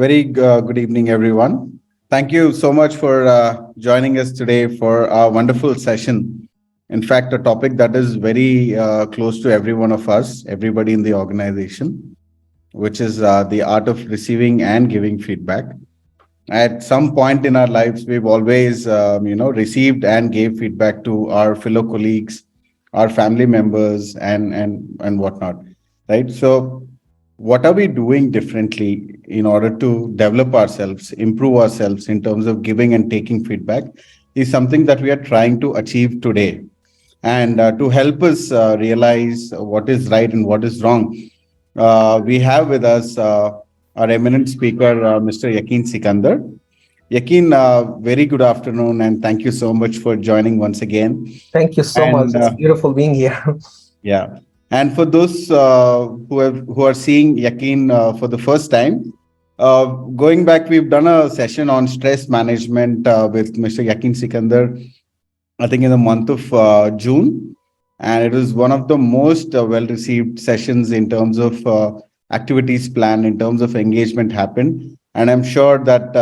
Very good evening, everyone. Thank you so much for joining us today for our wonderful session. In fact, a topic that is very close to every one of us, everybody in the organization, which is the art of receiving and giving feedback. At some point in our lives, we've always, received and gave feedback to our fellow colleagues, our family members, and whatnot, right? So what are we doing differently in order to develop ourselves, improve ourselves in terms of giving and taking feedback is something that we are trying to achieve today. And to help us realize what is right and what is wrong, we have with us our eminent speaker, Mr. Yaqeen Sikander. Yaqeen, very good afternoon, and thank you so much for joining once again. Thank you so much. And It's beautiful being here. yeah. And for those who are seeing Yaqeen for the first time, going back, we've done a session on stress management with Mr. Yaqeen Sikander, I think in the month of June, and it was one of the most well-received sessions in terms of activities planned, in terms of engagement happened, and I'm sure that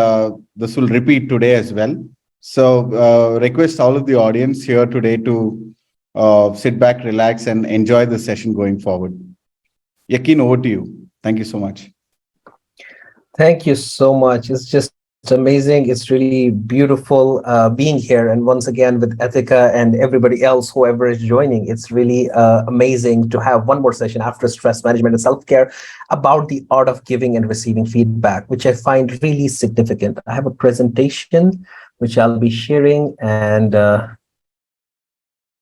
this will repeat today as well. So, request all of the audience here today to sit back, relax, and enjoy the session going forward. Yaqeen, over to you. Thank you so much. Thank you so much. It's just amazing. It's really beautiful being here. And once again, with Ethica and everybody else, whoever is joining, it's really amazing to have one more session after stress management and self-care about the art of giving and receiving feedback, which I find really significant. I have a presentation which I'll be sharing, and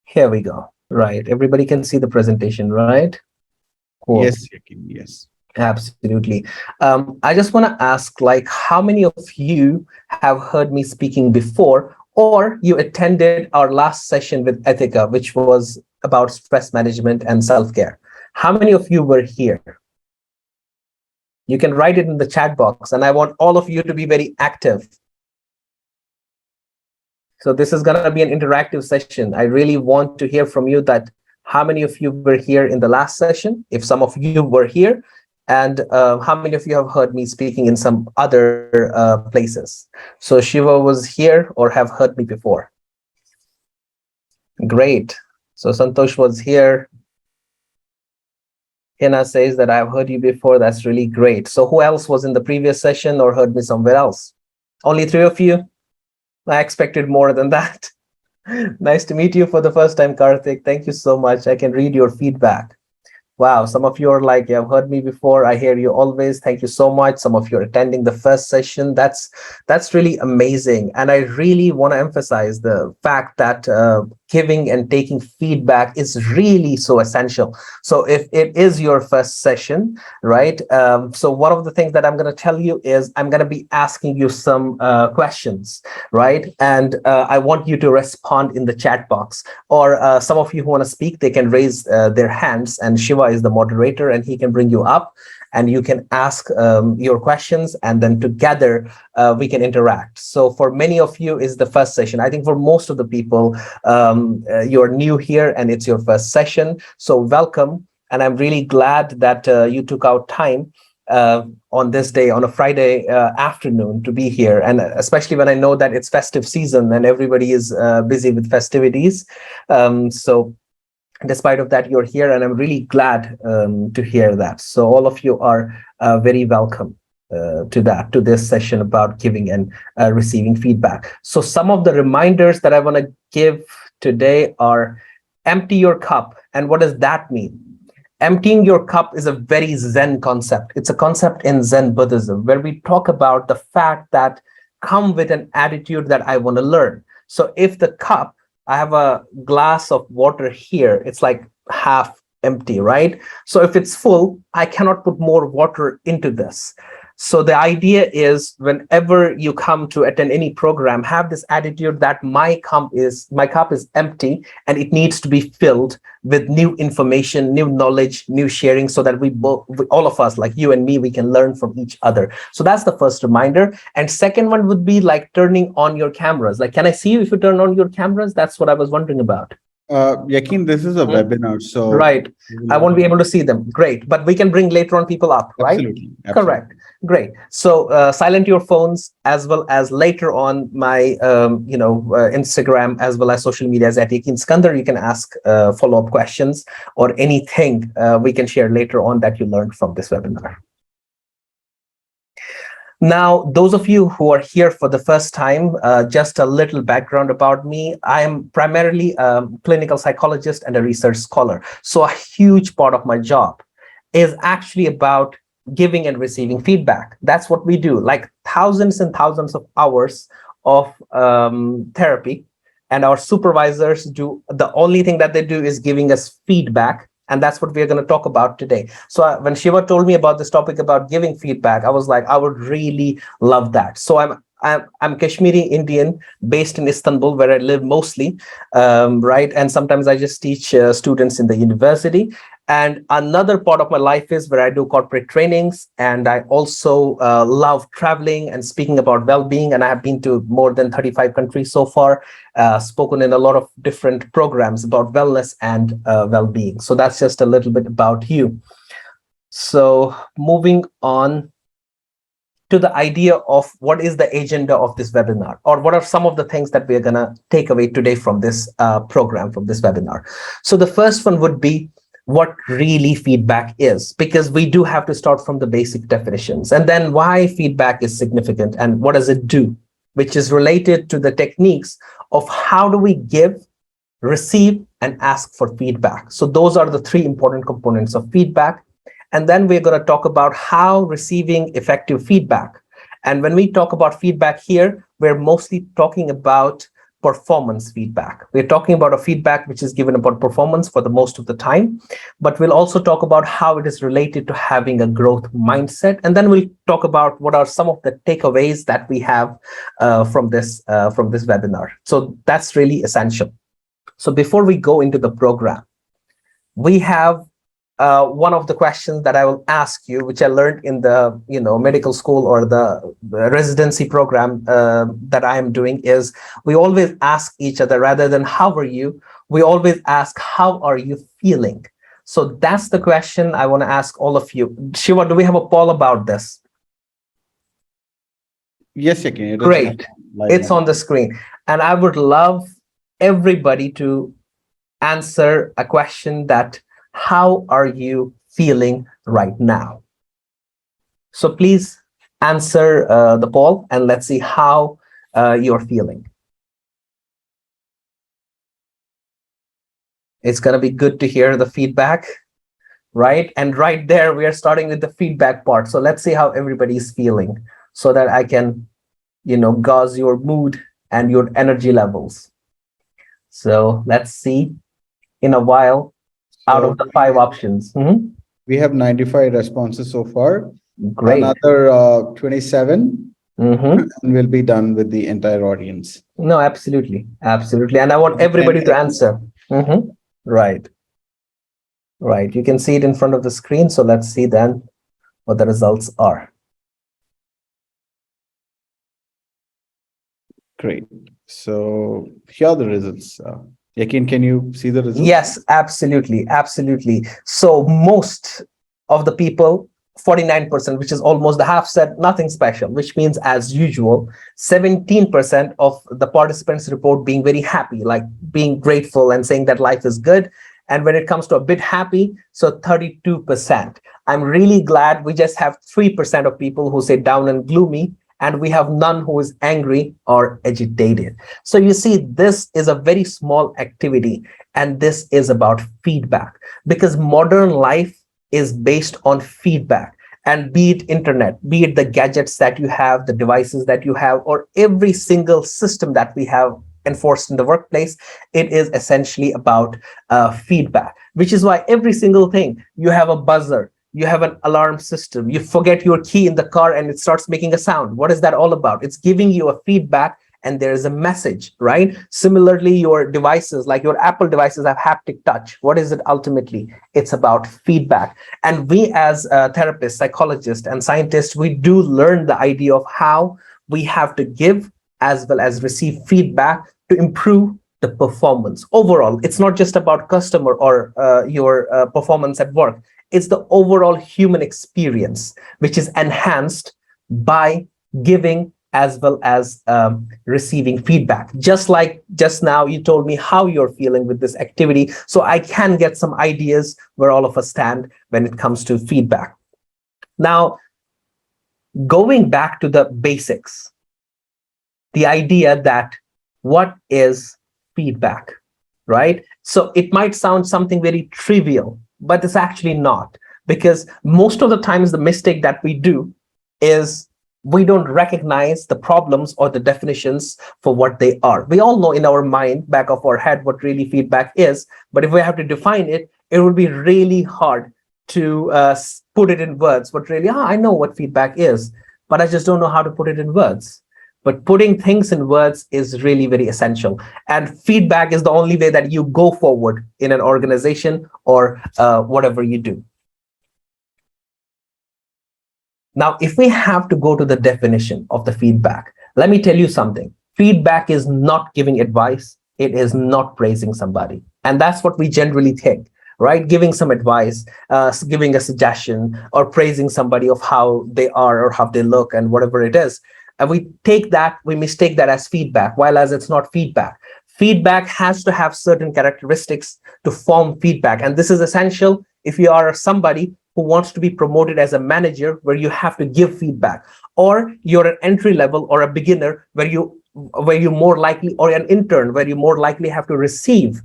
here we go. Right. Everybody can see the presentation, right? Cool. Yes, Yaqeen, yes. Absolutely. I just want to ask, like, how many of you have heard me speaking before, or you attended our last session with Ethica, which was about stress management and self-care? How many of you were here? You can write it in the chat box, and I want all of you to be very active. So this is going to be an interactive session. I really want to hear from you that how many of you were here in the last session, if some of you were here, and how many of you have heard me speaking in some other places? So Shiva was here or have heard me before? Great. So Santosh was here. Hina says that I've heard you before. That's really great. So who else was in the previous session or heard me somewhere else? Only 3 of you? I expected more than that. Nice to meet you for the first time, Karthik. Thank you so much. I can read your feedback. Wow, some of you are like, you have heard me before. I hear you always. Thank you so much. Some of you are attending the first session. That's really amazing. And I really want to emphasize the fact that giving and taking feedback is really so essential. So if it is your first session, right? So one of the things that I'm going to tell you is I'm going to be asking you some questions, right? And I want you to respond in the chat box. Or some of you who want to speak, they can raise their hands, and Shiva is the moderator and he can bring you up and you can ask your questions, and then together we can interact. So for many of you is the first session. I think for most of the people, you're new here and it's your first session. So welcome. And I'm really glad that you took out time on this day, on a Friday afternoon, to be here. And especially when I know that it's festive season and everybody is busy with festivities. So despite of that, you're here, and I'm really glad to hear that. So all of you are very welcome to this session about giving and receiving feedback. So some of the reminders that I want to give today are: empty your cup. And what does that mean? Emptying your cup is a very Zen concept. It's a concept in Zen Buddhism where we talk about the fact that come with an attitude that I want to learn. So if the cup, I have a glass of water here, it's like half empty, right? So if it's full, I cannot put more water into this. So the idea is, whenever you come to attend any program, have this attitude that my cup is empty and it needs to be filled with new information, new knowledge, new sharing, so that all of us, like you and me, we can learn from each other. So that's the first reminder. And second one would be like turning on your cameras. Like, can I see you if you turn on your cameras? That's what I was wondering about. Yaqeen, this is a Hmm? webinar, so Right. we will I not won't be have. able to see them. Great. But we can bring later on people up, right? Absolutely, Correct. absolutely. Great. So silent your phones, as well as later on my Instagram, as well as social medias at Yaqeen Sikander. You can ask follow-up questions or anything we can share later on that you learned from this webinar. Now, those of you who are here for the first time, just a little background about me. I am primarily a clinical psychologist and a research scholar. So a huge part of my job is actually about giving and receiving feedback. That's what we do, like thousands and thousands of hours of therapy. And our supervisors do, the only thing that they do is giving us feedback. And that's what we're going to talk about today. So when Shiva told me about this topic about giving feedback, I was like, I would really love that. So I'm Kashmiri Indian based in Istanbul, where I live mostly, right? And sometimes I just teach students in the university. And another part of my life is where I do corporate trainings, and I also love traveling and speaking about well-being. And I have been to more than 35 countries so far, spoken in a lot of different programs about wellness and well-being. So that's just a little bit about you. So moving on to the idea of what is the agenda of this webinar, or what are some of the things that we are going to take away today from this program, from this webinar. So the first one would be what really feedback is, because we do have to start from the basic definitions, and then why feedback is significant and what does it do, which is related to the techniques of how do we give, receive, and ask for feedback. So those are the three important components of feedback. And then we're going to talk about how receiving effective feedback. And when we talk about feedback here, we're mostly talking about performance feedback. We're talking about a feedback which is given about performance for the most of the time, but we'll also talk about how it is related to having a growth mindset. And then we'll talk about what are some of the takeaways that we have from this webinar. So that's really essential. So before we go into the program, we have one of the questions that I will ask you, which I learned in the medical school or the residency program that I am doing, is we always ask each other, rather than how are you, we always ask how are you feeling. So that's the question I want to ask all of you. Shiva, do we have a poll about this? Yes, Yaqeen, it is Great. live It's now. on the screen. And I would love everybody to answer a question that, how are you feeling right now? So please answer the poll and let's see how you're feeling. It's going to be good to hear the feedback, right? And right there, we are starting with the feedback part. So let's see how everybody's feeling so that I can, gauge your mood and your energy levels. So let's see in a while out So of the 5 options. we have 95 responses so far. Great. Another 27, Mm-hmm. and we'll be done with the entire audience. No, absolutely. Absolutely. And I want everybody to answer. Mm-hmm. Right. Right. You can see it in front of the screen. So let's see then what the results are. Great. So here are the results. Yaqeen, can you see the results? Yes, absolutely. Absolutely. So most of the people, 49%, which is almost the half, said nothing special, which means as usual. 17% of the participants report being very happy, like being grateful and saying that life is good. And when it comes to a bit happy, so 32%. I'm really glad we just have 3% of people who say down and gloomy, and we have none who is angry or agitated. So you see, this is a very small activity, and this is about feedback, because modern life is based on feedback. And be it internet, be it the gadgets that you have, the devices that you have, or every single system that we have enforced in the workplace, it is essentially about feedback, which is why every single thing, you have a buzzer, you have an alarm system, you forget your key in the car and it starts making a sound. What is that all about? It's giving you a feedback and there is a message, right? Similarly, your devices, like your Apple devices, have haptic touch. What is it ultimately? It's about feedback. And we as therapists, psychologists, and scientists, we do learn the idea of how we have to give as well as receive feedback to improve the performance overall. It's not just about customer or your performance at work. It's the overall human experience, which is enhanced by giving as well as receiving feedback. Just like just now, you told me how you're feeling with this activity. So I can get some ideas where all of us stand when it comes to feedback. Now, going back to the basics, the idea that what is feedback, right? So it might sound something very trivial, but it's actually not, because most of the times the mistake that we do is we don't recognize the problems or the definitions for what they are. We all know in our mind, back of our head, what really feedback is, but if we have to define it, it would be really hard to put it in words. What really, I know what feedback is, but I just don't know how to put it in words. But putting things in words is really very essential. And feedback is the only way that you go forward in an organization or whatever you do. Now, if we have to go to the definition of the feedback, let me tell you something. Feedback is not giving advice. It is not praising somebody. And that's what we generally think, right? Giving some advice, giving a suggestion, or praising somebody of how they are or how they look and whatever it is. And we mistake that as feedback, while as it's not feedback. Feedback has to have certain characteristics to form feedback. And this is essential if you are somebody who wants to be promoted as a manager, where you have to give feedback, or you're an entry level or a beginner where you more likely, or an intern where you more likely have to receive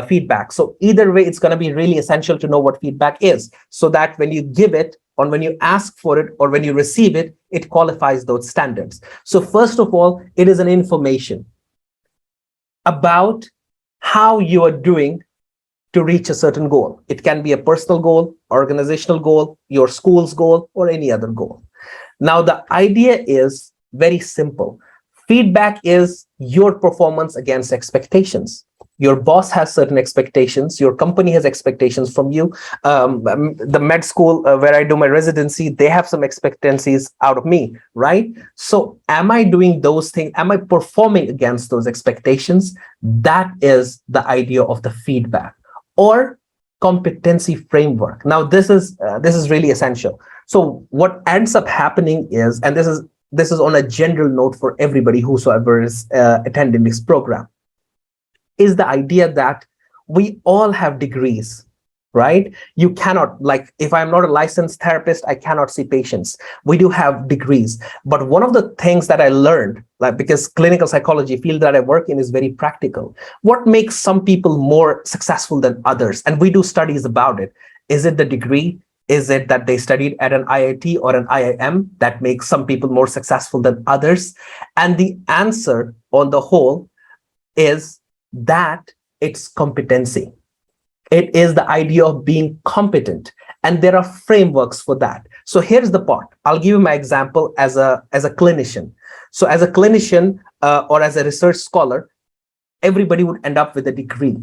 feedback. So either way, it's going to be really essential to know what feedback is, so that when you give it, or when you ask for it, or when you receive it, it qualifies those standards. So first of all, it is an information about how you are doing to reach a certain goal. It can be a personal goal, organizational goal, your school's goal, or any other goal. Now, the idea is very simple. Feedback is your performance against expectations. Your boss has certain expectations. Your company has expectations from you. The med school where I do my residency, they have some expectancies out of me, right? So am I doing those things? Am I performing against those expectations? That is the idea of the feedback or competency framework. Now, this is really essential. So what ends up happening is, and this is on a general note for everybody whosoever is attending this program, is the idea that we all have degrees, right? You cannot, like, if I'm not a licensed therapist, I cannot see patients. We do have degrees. But one of the things that I learned, like, because clinical psychology field that I work in is very practical, what makes some people more successful than others? And we do studies about it. Is it the degree? Is it that they studied at an IIT or an IIM that makes some people more successful than others? And the answer on the whole is that it's competency. It is the idea of being competent, and there are frameworks for that. So here's the part. I'll give you my example as a clinician. So as a clinician or as a research scholar, everybody would end up with a degree.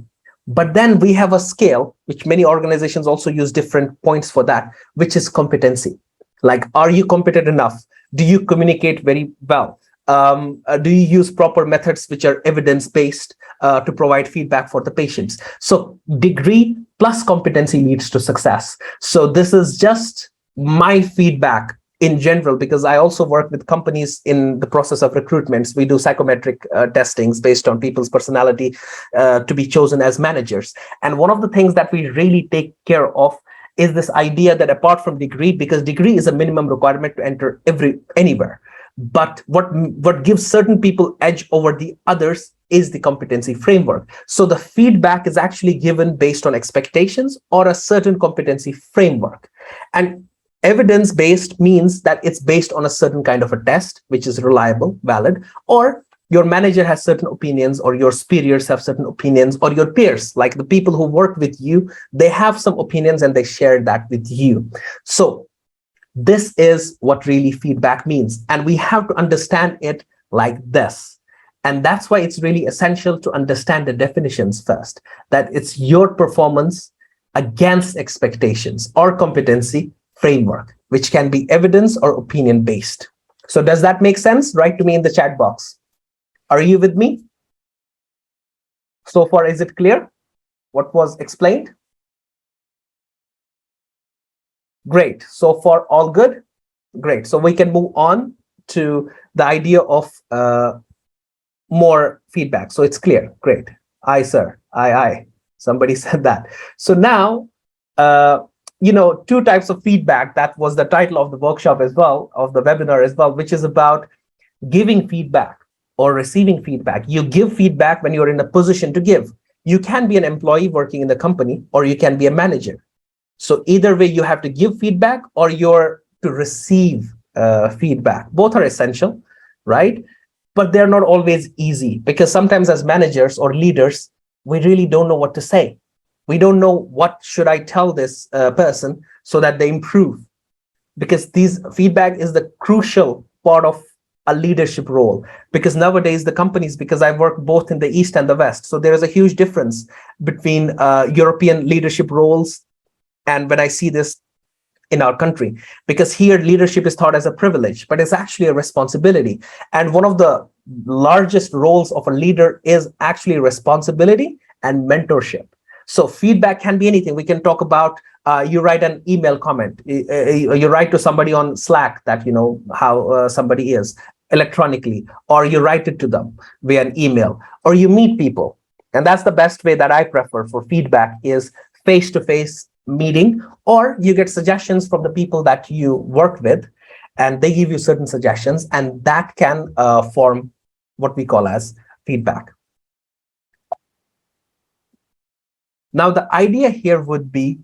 But then we have a scale, which many organizations also use different points for that, which is competency. Like, are you competent enough? Do you communicate very well? Do you use proper methods which are evidence-based to provide feedback for the patients? So degree plus competency leads to success. So this is just my feedback in general, because I also work with companies in the process of recruitments. We do psychometric testings based on people's personality to be chosen as managers. And one of the things that we really take care of is this idea that apart from degree, because degree is a minimum requirement to enter anywhere, but what gives certain people edge over the others is the competency framework. So the feedback is actually given based on expectations or a certain competency framework. And evidence-based means that it's based on a certain kind of a test, which is reliable, valid, or your manager has certain opinions, or your superiors have certain opinions, or your peers, like the people who work with you, they have some opinions and they share that with you. So this is what really feedback means. And we have to understand it like this. And that's why it's really essential to understand the definitions first, that it's your performance against expectations or competency framework, which can be evidence or opinion based. So does that make sense? Write to me in the chat box. Are you with me? So far, is it clear what was explained? Great. So far, all good? Great. So we can move on to the idea of more feedback. So it's clear. Great. Aye, sir. Aye, aye. Somebody said that. So now, two types of feedback. That was the title of the workshop as well, of the webinar as well, which is about giving feedback or receiving feedback. You give feedback when you're in a position to give. You can be an employee working in the company, or you can be a manager. So either way, you have to give feedback or you're to receive feedback. Both are essential, right? But they're not always easy, because sometimes as managers or leaders, we really don't know what to say. We don't know what should I tell this person so that they improve, because these feedback is the crucial part of a leadership role. Because nowadays the companies, because I work both in the East and the West, so there is a huge difference between European leadership roles and when I see this in our country, because here leadership is thought as a privilege, but it's actually a responsibility. And one of the largest roles of a leader is actually responsibility and mentorship. So feedback can be anything. We can talk about you write an email comment, you write to somebody on Slack that you know how somebody is electronically, or you write it to them via an email, or you meet people. And that's the best way that I prefer for feedback, is face-to-face meeting, or you get suggestions from the people that you work with, and they give you certain suggestions, and that can form what we call as feedback. Now, the idea here would be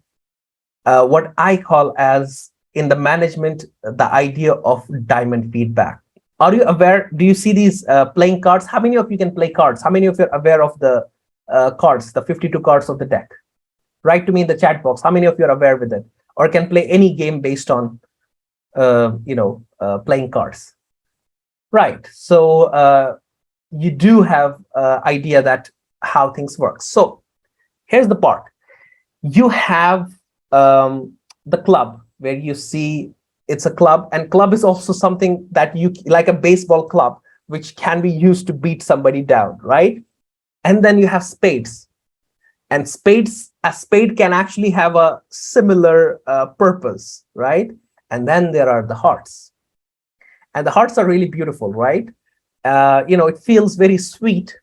what I call as, in the management, the idea of diamond feedback. Are you aware? Do you see these playing cards? How many of you can play cards? How many of you are aware of the cards, the 52 cards of the deck? Write to me in the chat box. How many of you are aware with it, or can play any game based on, playing cards? Right. So you do have idea that how things work. So here's the part. You have the club, where you see it's a club, and club is also something that you like, a baseball club, which can be used to beat somebody down, right? And then you have spades. And a spade can actually have a similar purpose, right? And then there are the hearts. And the hearts are really beautiful, right? It feels very sweet,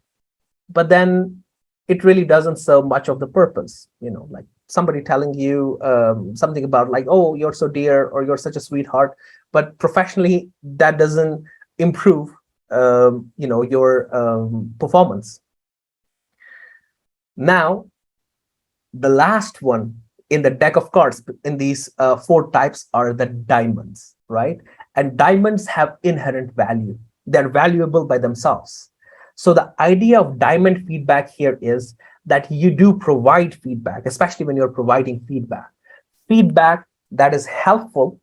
but then it really doesn't serve much of the purpose. Like somebody telling you something about like, oh, you're so dear, or you're such a sweetheart. But professionally, that doesn't improve, your performance. Now, the last one in the deck of cards in these four types are the diamonds, right? And diamonds have inherent value. They're valuable by themselves. So the idea of diamond feedback here is that you do provide feedback, especially when you're providing feedback. Feedback that is helpful,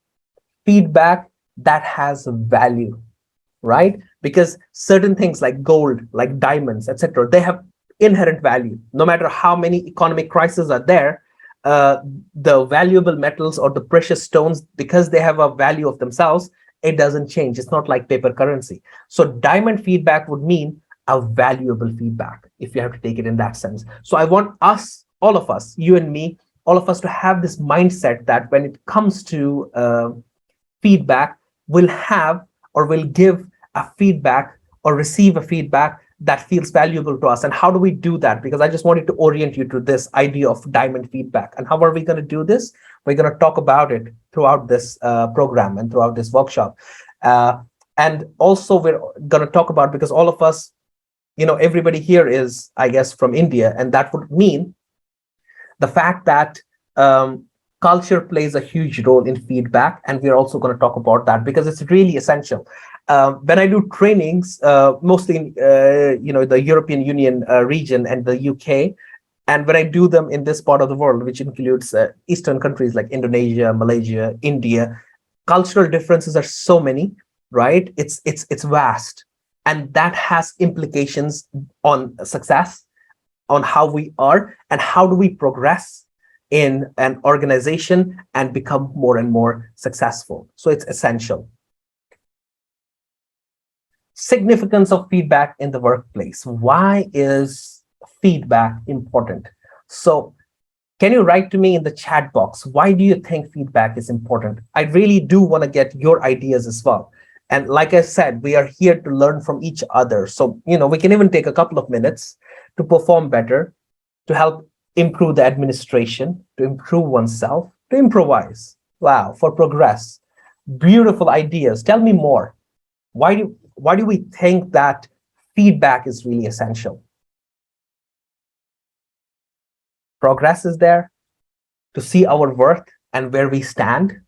feedback that has value, right? Because certain things like gold, like diamonds, etc., they have inherent value. No matter how many economic crises are there, the valuable metals or the precious stones, because they have a value of themselves, it doesn't change. It's not like paper currency. So diamond feedback would mean a valuable feedback, if you have to take it in that sense. So I want us, all of us, you and me, all of us, to have this mindset that when it comes to feedback, we'll have or we'll give a feedback or receive a feedback that feels valuable to us. And how do we do that? Because I just wanted to orient you to this idea of diamond feedback. And how are we going to do this? We're going to talk about it throughout this program and throughout this workshop. And also we're going to talk about, because all of us, everybody here is, I guess, from India, and that would mean the fact that culture plays a huge role in feedback, and we're also going to talk about that because it's really essential. When I do trainings, mostly in the European Union region and the UK, and when I do them in this part of the world, which includes Eastern countries like Indonesia, Malaysia, India, cultural differences are so many, right? It's vast, and that has implications on success, on how we are, and how do we progress in an organization and become more and more successful. So it's essential. Significance of feedback in the workplace. Why is feedback important? So can you write to me in the chat box, why do you think feedback is important? I really do want to get your ideas as well. And like I said, we are here to learn from each other. So, we can even take a couple of minutes to perform better, to help improve the administration, to improve oneself, to improvise. Wow, for progress. Beautiful ideas. Tell me more. Why do we think that feedback is really essential? Progress is there to see our worth and where we stand.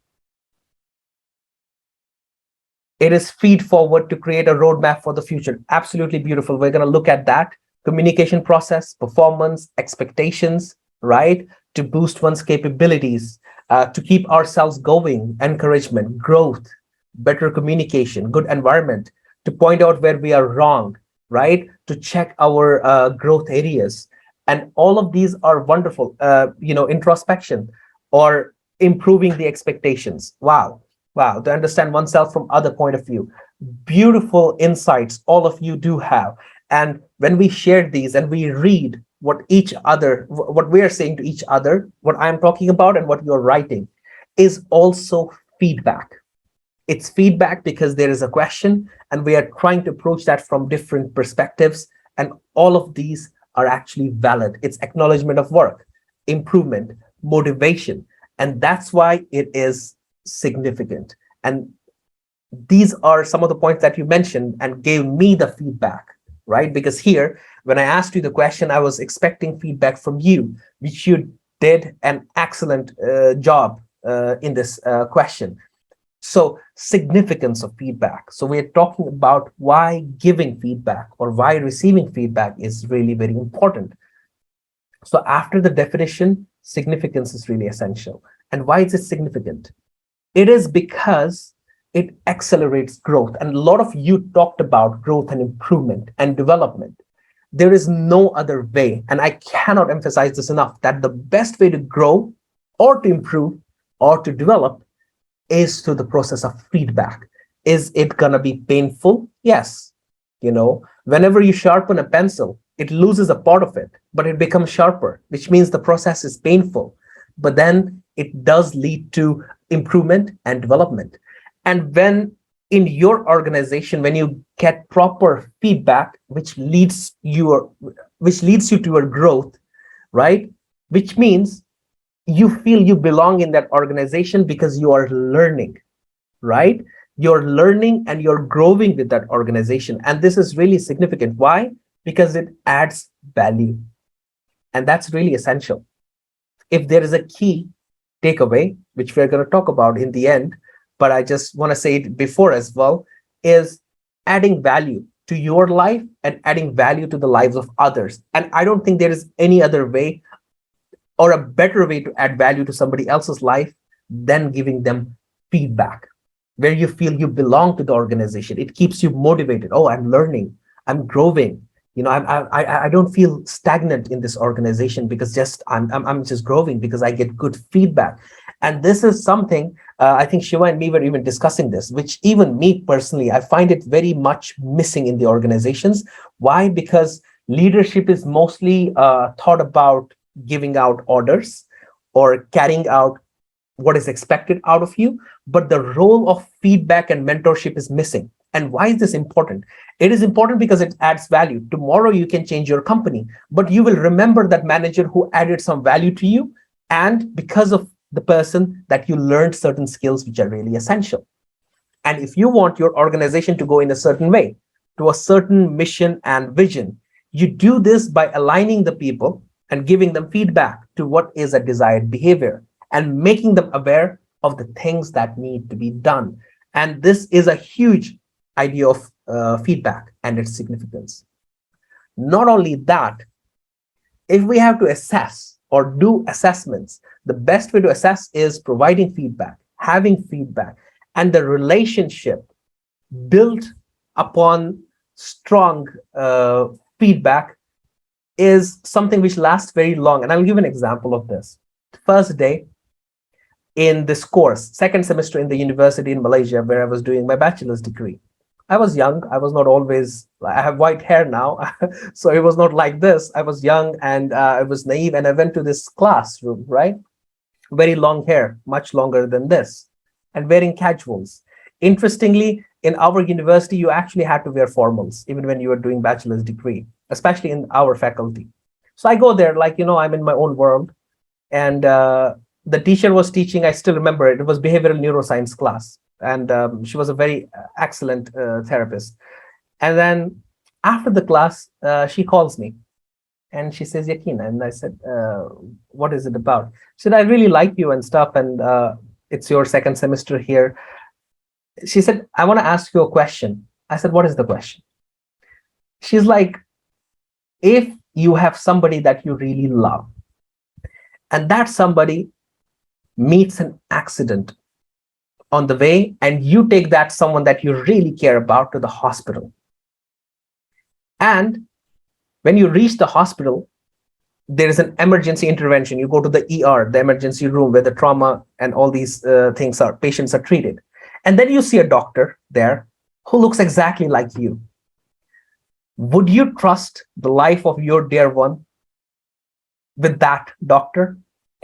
It is feed forward to create a roadmap for the future. Absolutely beautiful. We're going to look at that. Communication process, performance, expectations, right? To boost one's capabilities, to keep ourselves going, encouragement, growth, better communication, good environment, to point out where we are wrong, right? To check our growth areas. And all of these are wonderful, introspection or improving the expectations. Wow. Wow. To understand oneself from other point of view. Beautiful insights all of you do have. And when we share these and we read what we are saying to each other, what I'm talking about and what you're writing is also feedback. It's feedback because there is a question and we are trying to approach that from different perspectives. And all of these are actually valid. It's acknowledgement of work, improvement, motivation. And that's why it is significant. And these are some of the points that you mentioned and gave me the feedback, right? Because here, when I asked you the question, I was expecting feedback from you, which you did an excellent job in this question. So significance of feedback. So we're talking about why giving feedback or why receiving feedback is really very important. So after the definition, significance is really essential. And why is it significant? It is because it accelerates growth. And a lot of you talked about growth and improvement and development. There is no other way, and I cannot emphasize this enough, that the best way to grow or to improve or to develop is through the process of feedback. Is it gonna be painful? Yes. Whenever you sharpen a pencil, it loses a part of it, but it becomes sharper, which means the process is painful. But then it does lead to improvement and development. And when in your organization, when you get proper feedback, which leads you to your growth, right? Which means you feel you belong in that organization because you are learning, right? You're learning and you're growing with that organization. And this is really significant. Why? Because it adds value. And that's really essential. If there is a key takeaway, which we're going to talk about in the end, but I just want to say it before as well, is adding value to your life and adding value to the lives of others. And I don't think there is any other way or a better way to add value to somebody else's life than giving them feedback, where you feel you belong to the organization. It keeps you motivated. Oh, I'm learning, I'm growing. I don't feel stagnant in this organization because I'm just growing because I get good feedback. And this is something I think Shiva and me were even discussing this, which even me personally, I find it very much missing in the organizations. Why? Because leadership is mostly thought about giving out orders or carrying out what is expected out of you, but the role of feedback and mentorship is missing. And why is this important? It is important because it adds value. Tomorrow you can change your company, but you will remember that manager who added some value to you, and because of the person that you learned certain skills which are really essential. And if you want your organization to go in a certain way, to a certain mission and vision, you do this by aligning the people and giving them feedback to what is a desired behavior and making them aware of the things that need to be done. And this is a huge idea of feedback and its significance. Not only that, if we have to assess or do assessments, the best way to assess is providing feedback, having feedback, and the relationship built upon strong feedback is something which lasts very long. And I'll give an example of this. First day in this course, second semester in the university in Malaysia, where I was doing my bachelor's degree, I was young. I was not always, I have white hair now. So it was not like this. I was young and I was naive. And I went to this classroom, right? Very long hair, much longer than this, and wearing casuals. Interestingly, in our university, you actually had to wear formals, even when you were doing bachelor's degree, especially in our faculty. So I go there, like, I'm in my own world. And the teacher was teaching, I still remember it, it was behavioral neuroscience class. And she was a very excellent therapist. And then after the class, she calls me and she says, Yaqeen. And I said, what is it about? She said, I really like you and stuff. And it's your second semester here. She said, I want to ask you a question. I said, what is the question? She's like, if you have somebody that you really love, and that somebody meets an accident on the way, and you take that someone that you really care about to the hospital. And when you reach the hospital, there is an emergency intervention. You go to the ER, the emergency room where the trauma and all these patients are treated. And then you see a doctor there who looks exactly like you. Would you trust the life of your dear one with that doctor?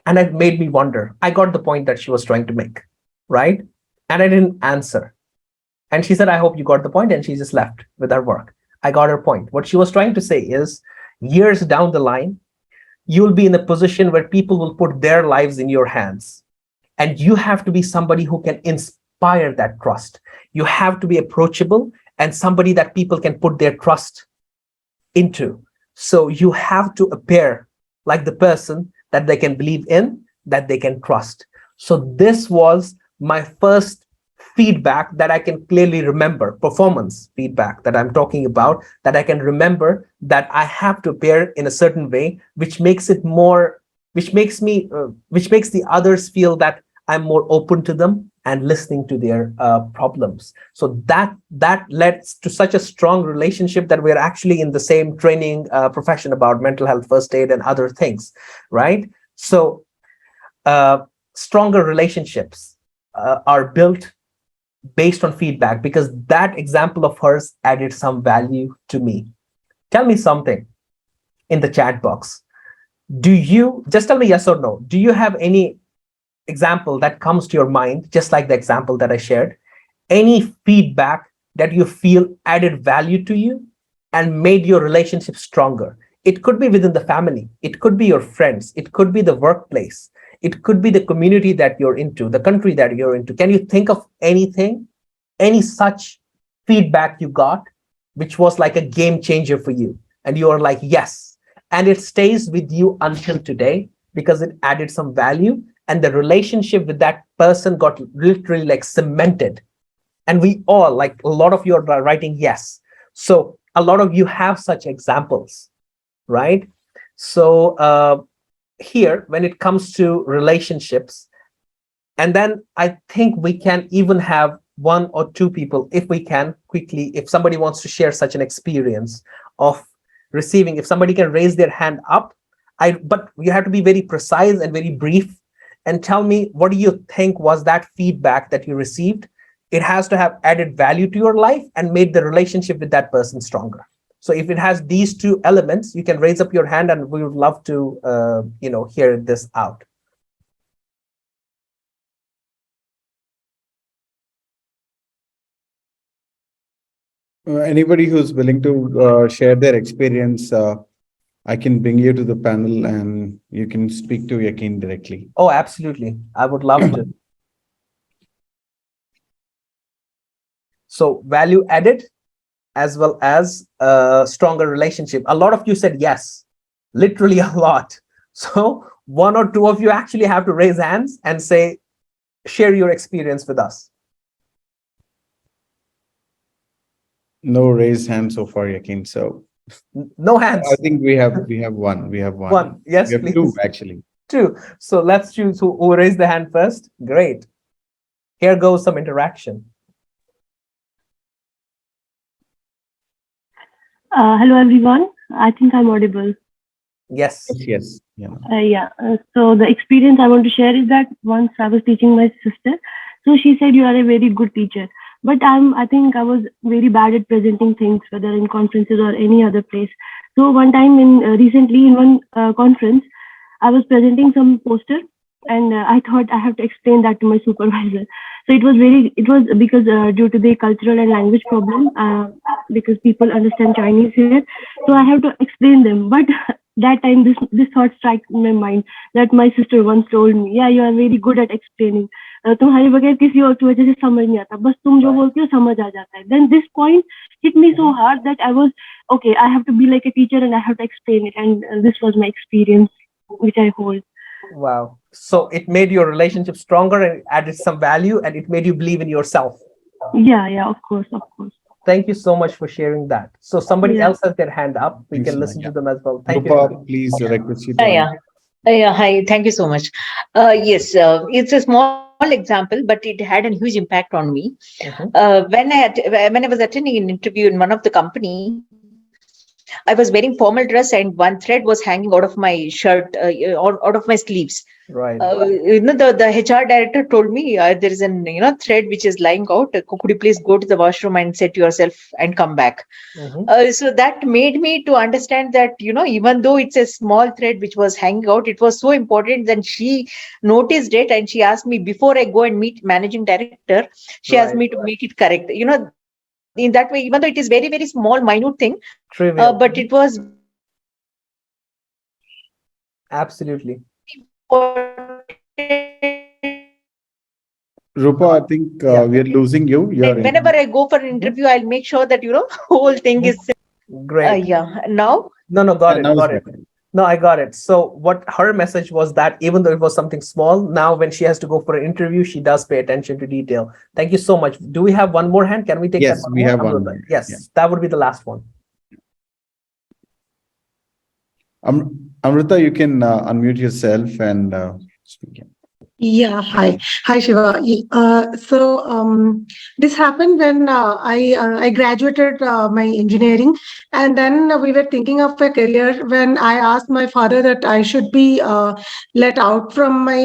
And it made me wonder. I got the point that she was trying to make, right? And I didn't answer. And she said, I hope you got the point. And she just left with her work. I got her point. What she was trying to say is, years down the line, you'll be in a position where people will put their lives in your hands. And you have to be somebody who can inspire that trust. You have to be approachable and somebody that people can put their trust into. So you have to appear like the person that they can believe in, that they can trust. So this was my first feedback that I can clearly remember, performance feedback that I'm talking about, that I can remember, that I have to appear in a certain way, which makes it more, which makes the others feel that I'm more open to them and listening to their problems. So that led to such a strong relationship that we're actually in the same training profession about mental health, first aid, and other things, right? So stronger relationships are built based on feedback, because that example of hers added some value to me. Tell me something in the chat box. Do you, just tell me yes or no, do you have any example that comes to your mind, just like the example that I shared? Any feedback that you feel added value to you and made your relationship stronger? It could be within the family, it could be your friends, it could be the workplace, it could be the community that you're into, the country that you're into. Can you think of anything, any such feedback you got, which was like a game changer for you? And you are like, yes. And it stays with you until today because it added some value, and the relationship with that person got literally like cemented. And we all, like a lot of you are writing yes. So a lot of you have such examples, right? So here, when it comes to relationships, and then I think we can even have one or two people, if we can quickly, if somebody wants to share such an experience of receiving, if somebody can raise their hand up, but you have to be very precise and very brief, and tell me, what do you think was that feedback that you received? It has to have added value to your life and made the relationship with that person stronger. So if it has these two elements, you can raise up your hand, and we would love to, hear this out. Anybody who's willing to share their experience, I can bring you to the panel and you can speak to Yaqeen directly. Oh, absolutely. I would love to. So value added as well as a stronger relationship. A lot of you said yes, literally a lot. So one or two of you actually have to raise hands and say, share your experience with us. No raised hand so far, Yaqeen. So no hands. I think we have one. We have one. One. Yes, we have please. two actually. Two. So let's choose who raised the hand first. Great. Here goes some interaction. Hello, everyone. I think I'm audible. Yes. Yes. Yeah. So the experience I want to share is that once I was teaching my sister, so she said, you are a very good teacher. But I think I was very bad at presenting things, whether in conferences or any other place. So one time recently in one conference, I was presenting some poster, and I thought I have to explain that to my supervisor. So it was because due to the cultural and language problem, because people understand Chinese here, so I have to explain them. But that time, this thought struck in my mind that my sister once told me, "Yeah, you are very good at explaining. तुम्हारे बगैर किसी और की वजह से समझ नहीं आता, बस तुम जो बोलती हो समझ आ जाता है." Then this point hit me so hard that I was okay. I have to be like a teacher and I have to explain it, and this was my experience which I hold. Wow. So it made your relationship stronger and added some value, and it made you believe in yourself. Yeah, of course, of course. Thank you so much for sharing that. So somebody Yeah. else has their hand up. We Thanks, can listen yeah. to them as well. Thank Rupa, you. please request you to Yeah. Hi. Thank you so much. Yes, it's a small example, but it had a huge impact on me. Mhm. When I was attending an interview in one of the company, I was wearing formal dress and one thread was hanging out of my shirt, or out of my sleeves. Right. The HR director told me there is an thread which is lying out. Could you please go to the washroom and set yourself and come back? Mhm. So that made me to understand that even though it's a small thread which was hanging out, it was so important. Then she noticed it and she asked me before I go and meet managing director. She asked Right. me to make it correct. In that way, even though it is very very small minute thing, Trivial. but it was very Absolutely. Rupa, I think Yeah. we are losing you. whenever I go for an interview, I'll make sure that whole thing is Great. yeah. Now No, got it. now it's Got it. better. No, I got it. So what her message was that even though it was something small, now when she has to go for an interview, she does pay attention to detail. Thank you so much. Do we have one more hand? Can we take that Yes, one we more? have one Amrita? more. Yes, Yeah. that would be the last one. Amrita, you can unmute yourself and speak. Yeah, hi. Hi, Shiva. This happened when I graduated my engineering, and then we were thinking of a career when I asked my father that I should be let out from my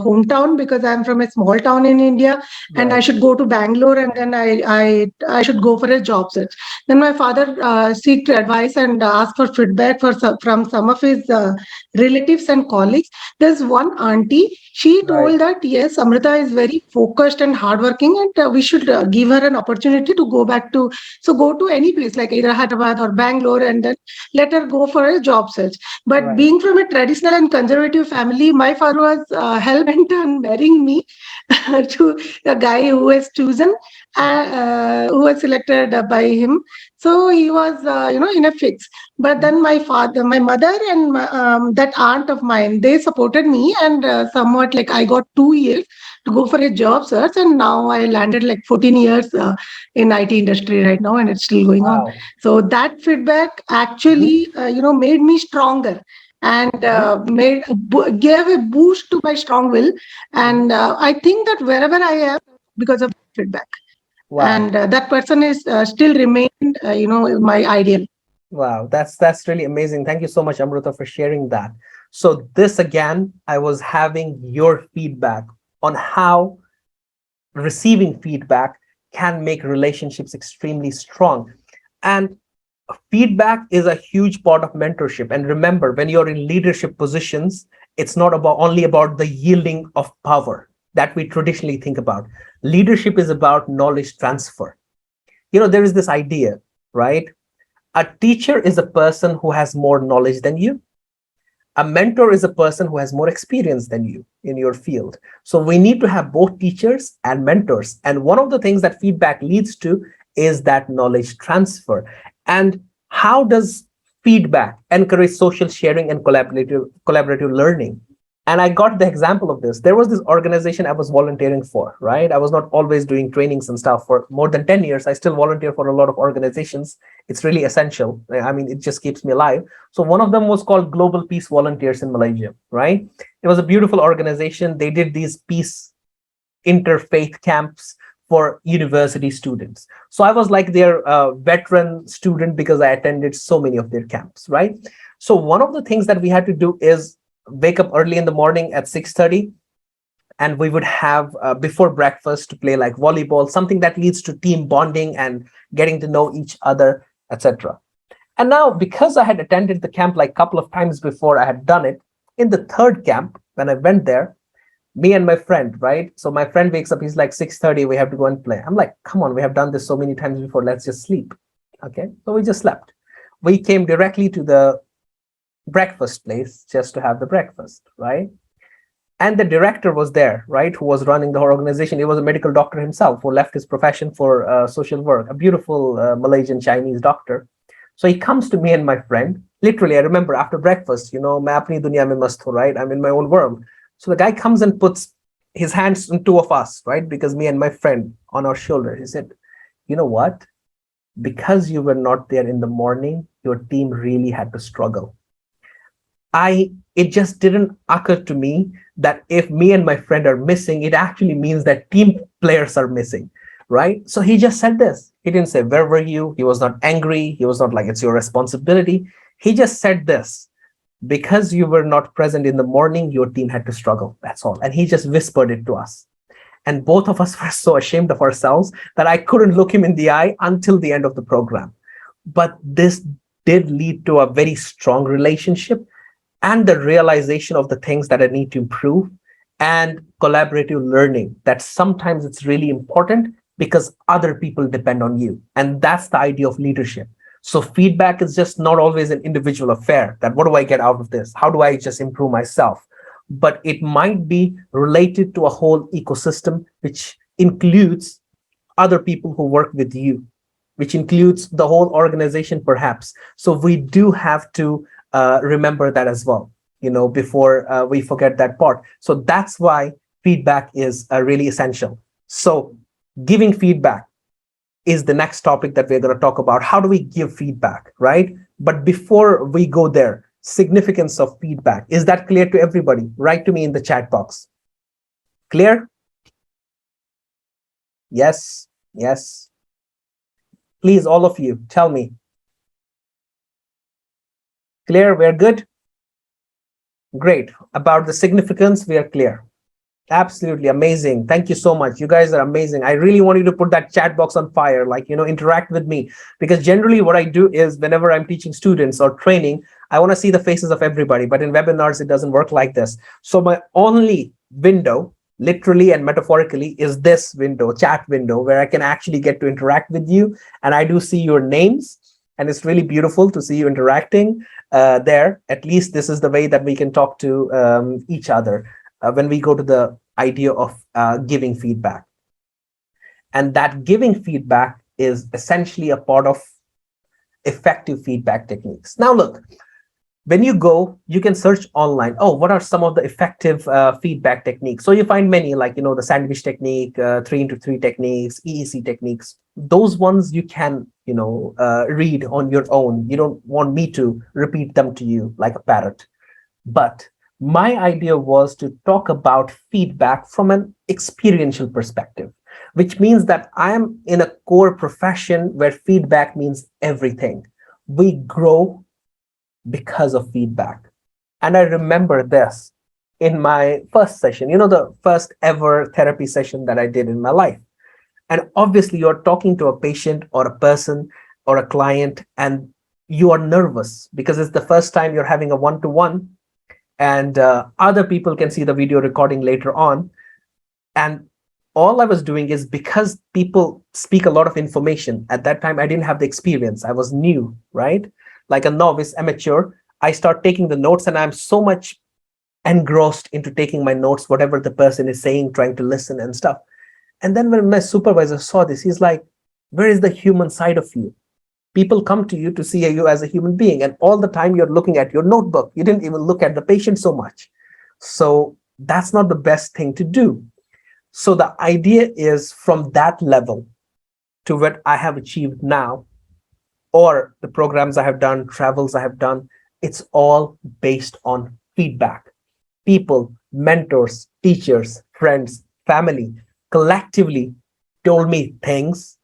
hometown because I'm from a small town in India, and I Right. should go to Bangalore, and then I should go for a job search. Then my father seeked advice and asked for feedback from some of his relatives and colleagues. There's one auntie. She Right. told that yes, Amrita is very focused and hardworking, and we should give her an opportunity to go back to go to any place like either Hyderabad or Bangalore, and then let her go for a job search. But Right. being from a traditional and conservative family, my father was hell bent on marrying me to a guy who was chosen, who was selected by him. So he was, in a fix. But then my mother, and that aunt of mine, they supported me, and somewhat like I got 2 years to go for a job search, and now I landed like 14 years in IT industry right now, and it's still going on. Wow. So that feedback actually, made me stronger and gave a boost to my strong will. And I think that wherever I am, because of feedback, Wow. and that person is still remained, my ideal. Wow. That's really amazing. Thank you so much, Amrita, for sharing that. So this again, I was having your feedback on how receiving feedback can make relationships extremely strong. And feedback is a huge part of mentorship. And remember, when you're in leadership positions, it's not only about the yielding of power that we traditionally think about. Leadership is about knowledge transfer. There is this idea, right? A teacher is a person who has more knowledge than you. A mentor is a person who has more experience than you in your field. So we need to have both teachers and mentors. And one of the things that feedback leads to is that knowledge transfer. And how does feedback encourage social sharing and collaborative learning? And I got the example of this. There was this organization I was volunteering for, right? I was not always doing trainings and stuff for more than 10 years. I still volunteer for a lot of organizations. It's really essential. I mean, it just keeps me alive. So one of them was called Global Peace Volunteers in Malaysia, right? It was a beautiful organization. They did these peace interfaith camps for university students. So I was like their veteran student because I attended so many of their camps, right? So one of the things that we had to do is wake up early in the morning at 6:30 and we would have before breakfast to play like volleyball, something that leads to team bonding and getting to know each other, etc. And now, because I had attended the camp like a couple of times before, I had done it. In the third camp, when I went there, me and my friend, right? So my friend wakes up, he's like 6:30, we have to go and play. I'm like, come on, we have done this so many times before, let's just sleep. Okay, so we just slept. We came directly to the breakfast place just to have the breakfast, right? And the director was there, right, who was running the whole organization. He was a medical doctor himself who left his profession for social work, a beautiful Malaysian Chinese doctor. So he comes to me and my friend. Literally, I remember after breakfast, main apni dunya mein mast ho, right? I'm in my own world. So the guy comes and puts his hands on two of us, right? Because me and my friend on our shoulder. He said, you know what? Because you were not there in the morning, your team really had to struggle. It just didn't occur to me that if me and my friend are missing, it actually means that team players are missing, right? So he just said this. He didn't say, where were you? He was not angry. He was not like, it's your responsibility. He just said this, because you were not present in the morning, your team had to struggle. That's all. And he just whispered it to us. And both of us were so ashamed of ourselves that I couldn't look him in the eye until the end of the program. But this did lead to a very strong relationship and the realization of the things that I need to improve, and collaborative learning, that sometimes it's really important because other people depend on you. And that's the idea of leadership. So feedback is just not always an individual affair, that what do I get out of this? How do I just improve myself? But it might be related to a whole ecosystem, which includes other people who work with you, which includes the whole organization, perhaps. So we do have to remember that as well, before we forget that part. So that's why feedback is really essential. So giving feedback is the next topic that we're going to talk about. How do we give feedback, right? But before we go there, significance of feedback. Is that clear to everybody? Write to me in the chat box. Clear? Yes, yes. Please, all of you, tell me. Clear? We're good? Great. About the significance, we are clear. Absolutely amazing. Thank you so much. You guys are amazing. I really want you to put that chat box on fire, interact with me. Because generally what I do is whenever I'm teaching students or training, I want to see the faces of everybody. But in webinars, it doesn't work like this. So my only window, literally and metaphorically, is this window, chat window, where I can actually get to interact with you. And I do see your names. And it's really beautiful to see you interacting there. At least this is the way that we can talk to each other when we go to the idea of giving feedback. And that giving feedback is essentially a part of effective feedback techniques. Now, look, when you go, you can search online. Oh, what are some of the effective feedback techniques? So you find many, like, the sandwich technique, 3x3 techniques, EEC techniques. Those ones you can, read on your own. You don't want me to repeat them to you like a parrot. But my idea was to talk about feedback from an experiential perspective, which means that I am in a core profession where feedback means everything. We grow because of feedback. And I remember this in my first session, the first ever therapy session that I did in my life. And obviously, you're talking to a patient or a person or a client, and you are nervous because it's the first time you're having a one-to-one, and other people can see the video recording later on. And all I was doing is, because people speak a lot of information, at that time, I didn't have the experience. I was new, right? Like a novice, amateur. I start taking the notes, and I'm so much engrossed into taking my notes, whatever the person is saying, trying to listen and stuff. And then when my supervisor saw this, he's like, where is the human side of you? People come to you to see you as a human being, and all the time you're looking at your notebook. You didn't even look at the patient so much. So that's not the best thing to do. So the idea is, from that level to what I have achieved now, or the programs I have done, travels I have done, it's all based on feedback. People, mentors, teachers, friends, family, collectively told me things,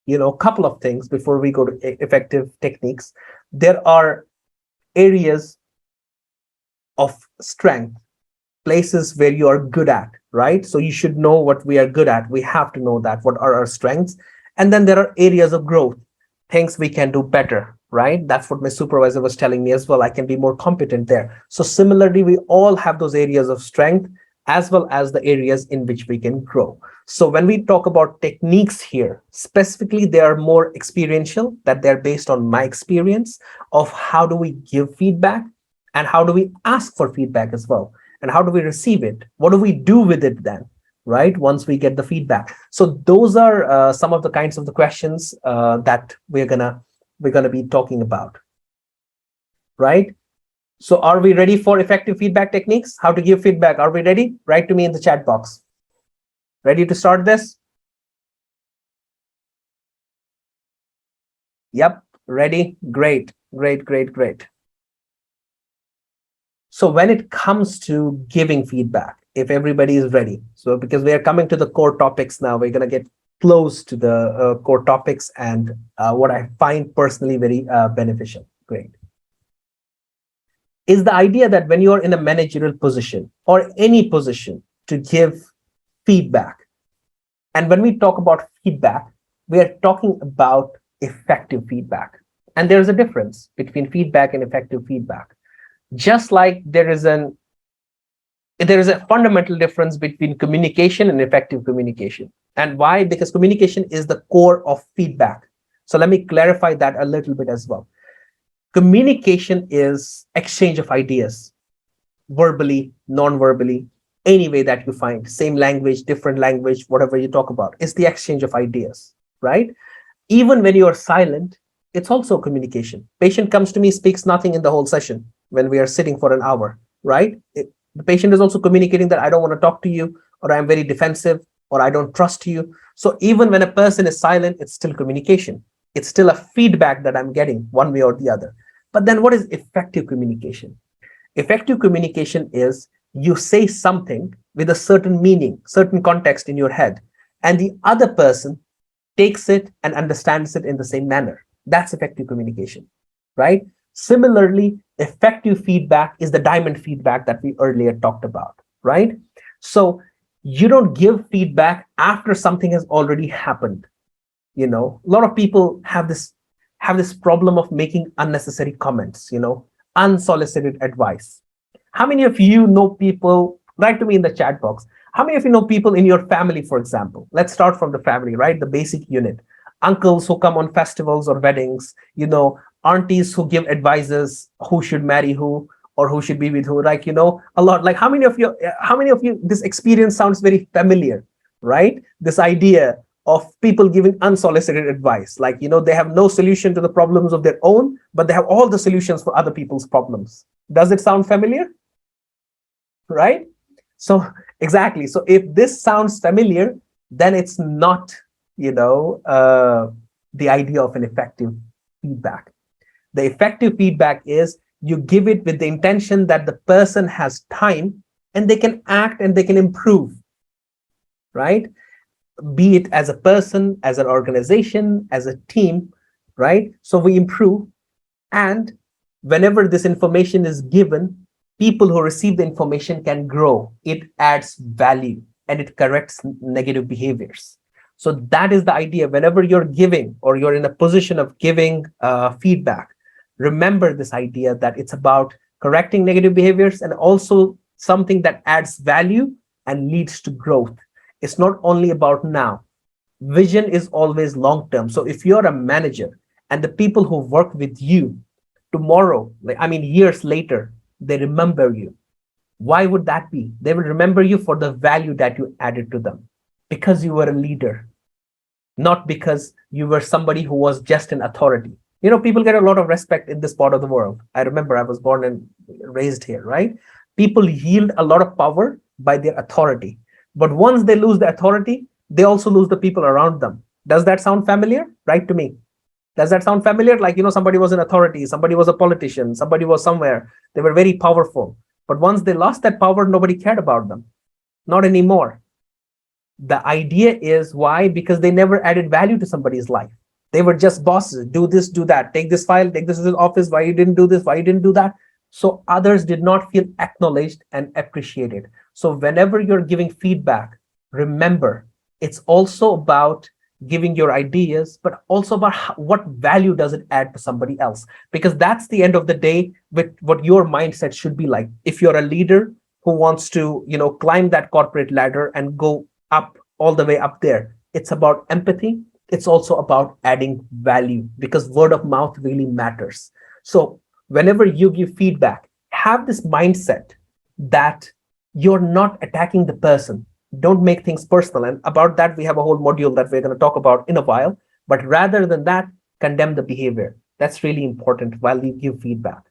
a couple of things before we go to effective techniques. There are areas of strength places where you are good at, right? So you should know what we are good at. We have to know that, what are our strengths. And then there are areas of growth, things we can do better, right? That's what my supervisor was telling me as well. I can be more competent there. So similarly, we all have those areas of strength as well as the areas in which we can grow. So when we talk about techniques here, specifically, they are more experiential, that they're based on my experience of how do we give feedback and how do we ask for feedback as well. And how do we receive it? What do we do with it then? Right? Once we get the feedback. So those are some of the kinds of the questions that we're gonna be talking about. Right? So are we ready for effective feedback techniques? How to give feedback? Are we ready? Write to me in the chat box. Ready to start this? Yep, ready. Great, great, great, great. So when it comes to giving feedback, if everybody is ready, so because we are coming to the core topics now, we're going to get close to the core topics and what I find personally very beneficial. Great. Is the idea that when you're in a managerial position or any position to give feedback, and when we talk about feedback, we are talking about effective feedback. And there's a difference between feedback and effective feedback. Just like there is a fundamental difference between communication and effective communication. And why? Because communication is the core of feedback. So let me clarify that a little bit as well. Communication is exchange of ideas, verbally, non-verbally, any way that you find, same language, different language, whatever you talk about, it's the exchange of ideas, right? Even when you are silent, it's also communication. Patient comes to me, speaks nothing in the whole session when we are sitting for an hour, right? The patient is also communicating that I don't want to talk to you, or I'm very defensive, or I don't trust you. So even when a person is silent, it's still communication. It's still a feedback that I'm getting one way or the other. But then what is effective communication? Effective communication is you say something with a certain meaning, certain context in your head, and the other person takes it and understands it in the same manner. That's effective communication, right? Similarly, effective feedback is the diamond feedback that we earlier talked about, right? So you don't give feedback after something has already happened. A lot of people have this problem of making unnecessary comments, unsolicited advice. How many of you know people? Write to me in the chat box. How many of you know people in your family, for example? Let's start from the family, right? The basic unit. Uncles who come on festivals or weddings, aunties who give advices who should marry who or who should be with who, a lot. Like how many of you, this experience sounds very familiar, right? This idea of people giving unsolicited advice, they have no solution to the problems of their own, but they have all the solutions for other people's problems. Does it sound familiar? Right? So exactly. So if this sounds familiar, then it's not, the idea of an effective feedback. The effective feedback is you give it with the intention that the person has time and they can act and they can improve, right? Be it as a person, as an organization, as a team, right? So we improve. And whenever this information is given, people who receive the information can grow. It adds value and it corrects negative behaviors. So that is the idea. Whenever you're giving or you're in a position of giving feedback, remember this idea that it's about correcting negative behaviors and also something that adds value and leads to growth. It's not only about now. Vision is always long-term. So if you're a manager and the people who work with you tomorrow, years later, they remember you. Why would that be? They will remember you for the value that you added to them because you were a leader, not because you were somebody who was just an authority. People get a lot of respect in this part of the world. I remember I was born and raised here, right? People yield a lot of power by their authority. But once they lose the authority, they also lose the people around them. Does that sound familiar? Write to me. Does that sound familiar? Somebody was an authority, somebody was a politician, somebody was somewhere. They were very powerful. But once they lost that power, nobody cared about them. Not anymore. The idea is why? Because they never added value to somebody's life. They were just bosses. Do this, do that. Take this file, take this to the office. Why you didn't do this? Why you didn't do that? So others did not feel acknowledged and appreciated. So whenever you're giving feedback, remember, it's also about giving your ideas, but also about what value does it add to somebody else? Because that's the end of the day with what your mindset should be like. If you're a leader who wants to, climb that corporate ladder and go up all the way up there, it's about empathy. It's also about adding value, because word of mouth really matters. So whenever you give feedback, have this mindset that you're not attacking the person. Don't make things personal. And about that, we have a whole module that we're going to talk about in a while. But rather than that, condemn the behavior. That's really important while you give feedback.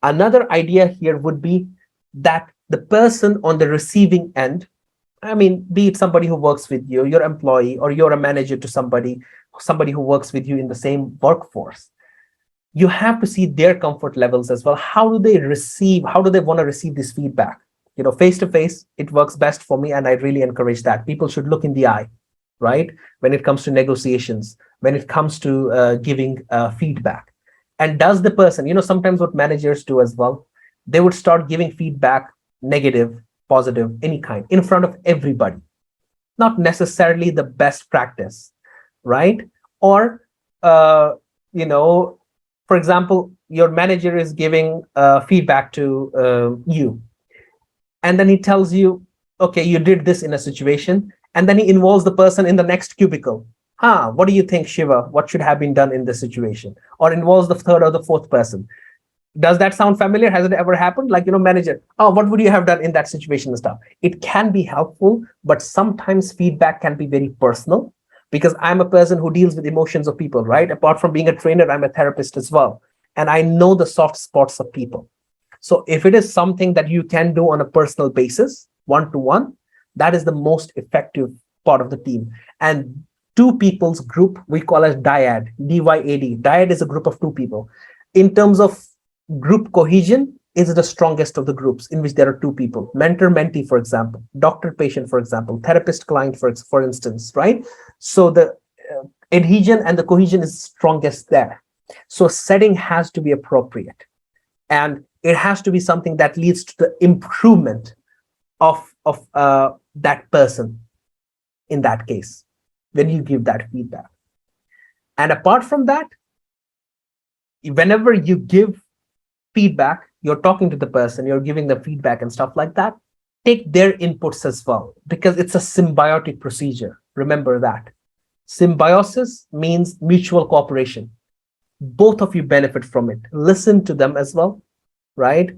Another idea here would be that the person on the receiving end, I mean, be it somebody who works with you, your employee, or you're a manager to somebody who works with you in the same workforce, you have to see their comfort levels as well. How do they want to receive this feedback? Face to face, it works best for me, and I really encourage that. People should look in the eye, right? When it comes to negotiations, when it comes to giving feedback. And does the person, sometimes what managers do as well, they would start giving feedback, negative, positive, any kind, in front of everybody. Not necessarily the best practice, right? Or, for example, your manager is giving feedback to you, and then he tells you, okay, you did this in a situation, and then he involves the person in the next cubicle. What do you think, Shiva? What should have been done in this situation? Or involves the third or the fourth person. Does that sound familiar? Has it ever happened? Like, manager, what would you have done in that situation and stuff? It can be helpful, but sometimes feedback can be very personal, because I'm a person who deals with emotions of people, right? Apart from being a trainer, I'm a therapist as well. And I know the soft spots of people. So if it is something that you can do on a personal basis, one-to-one, that is the most effective part of the team. And two people's group, we call as dyad, D-Y-A-D. Dyad is a group of two people. In terms of group cohesion, is the strongest of the groups in which there are two people. Mentor-mentee, for example. Doctor-patient, for example. Therapist-client, for instance, right? So the adhesion and the cohesion is strongest there. So setting has to be appropriate. And it has to be something that leads to the improvement of that person in that case, when you give that feedback. And apart from that, whenever you give feedback, you're talking to the person, you're giving the feedback and stuff like that, take their inputs as well, because it's a symbiotic procedure. Remember that. Symbiosis means mutual cooperation. Both of you benefit from it. Listen to them as well, right?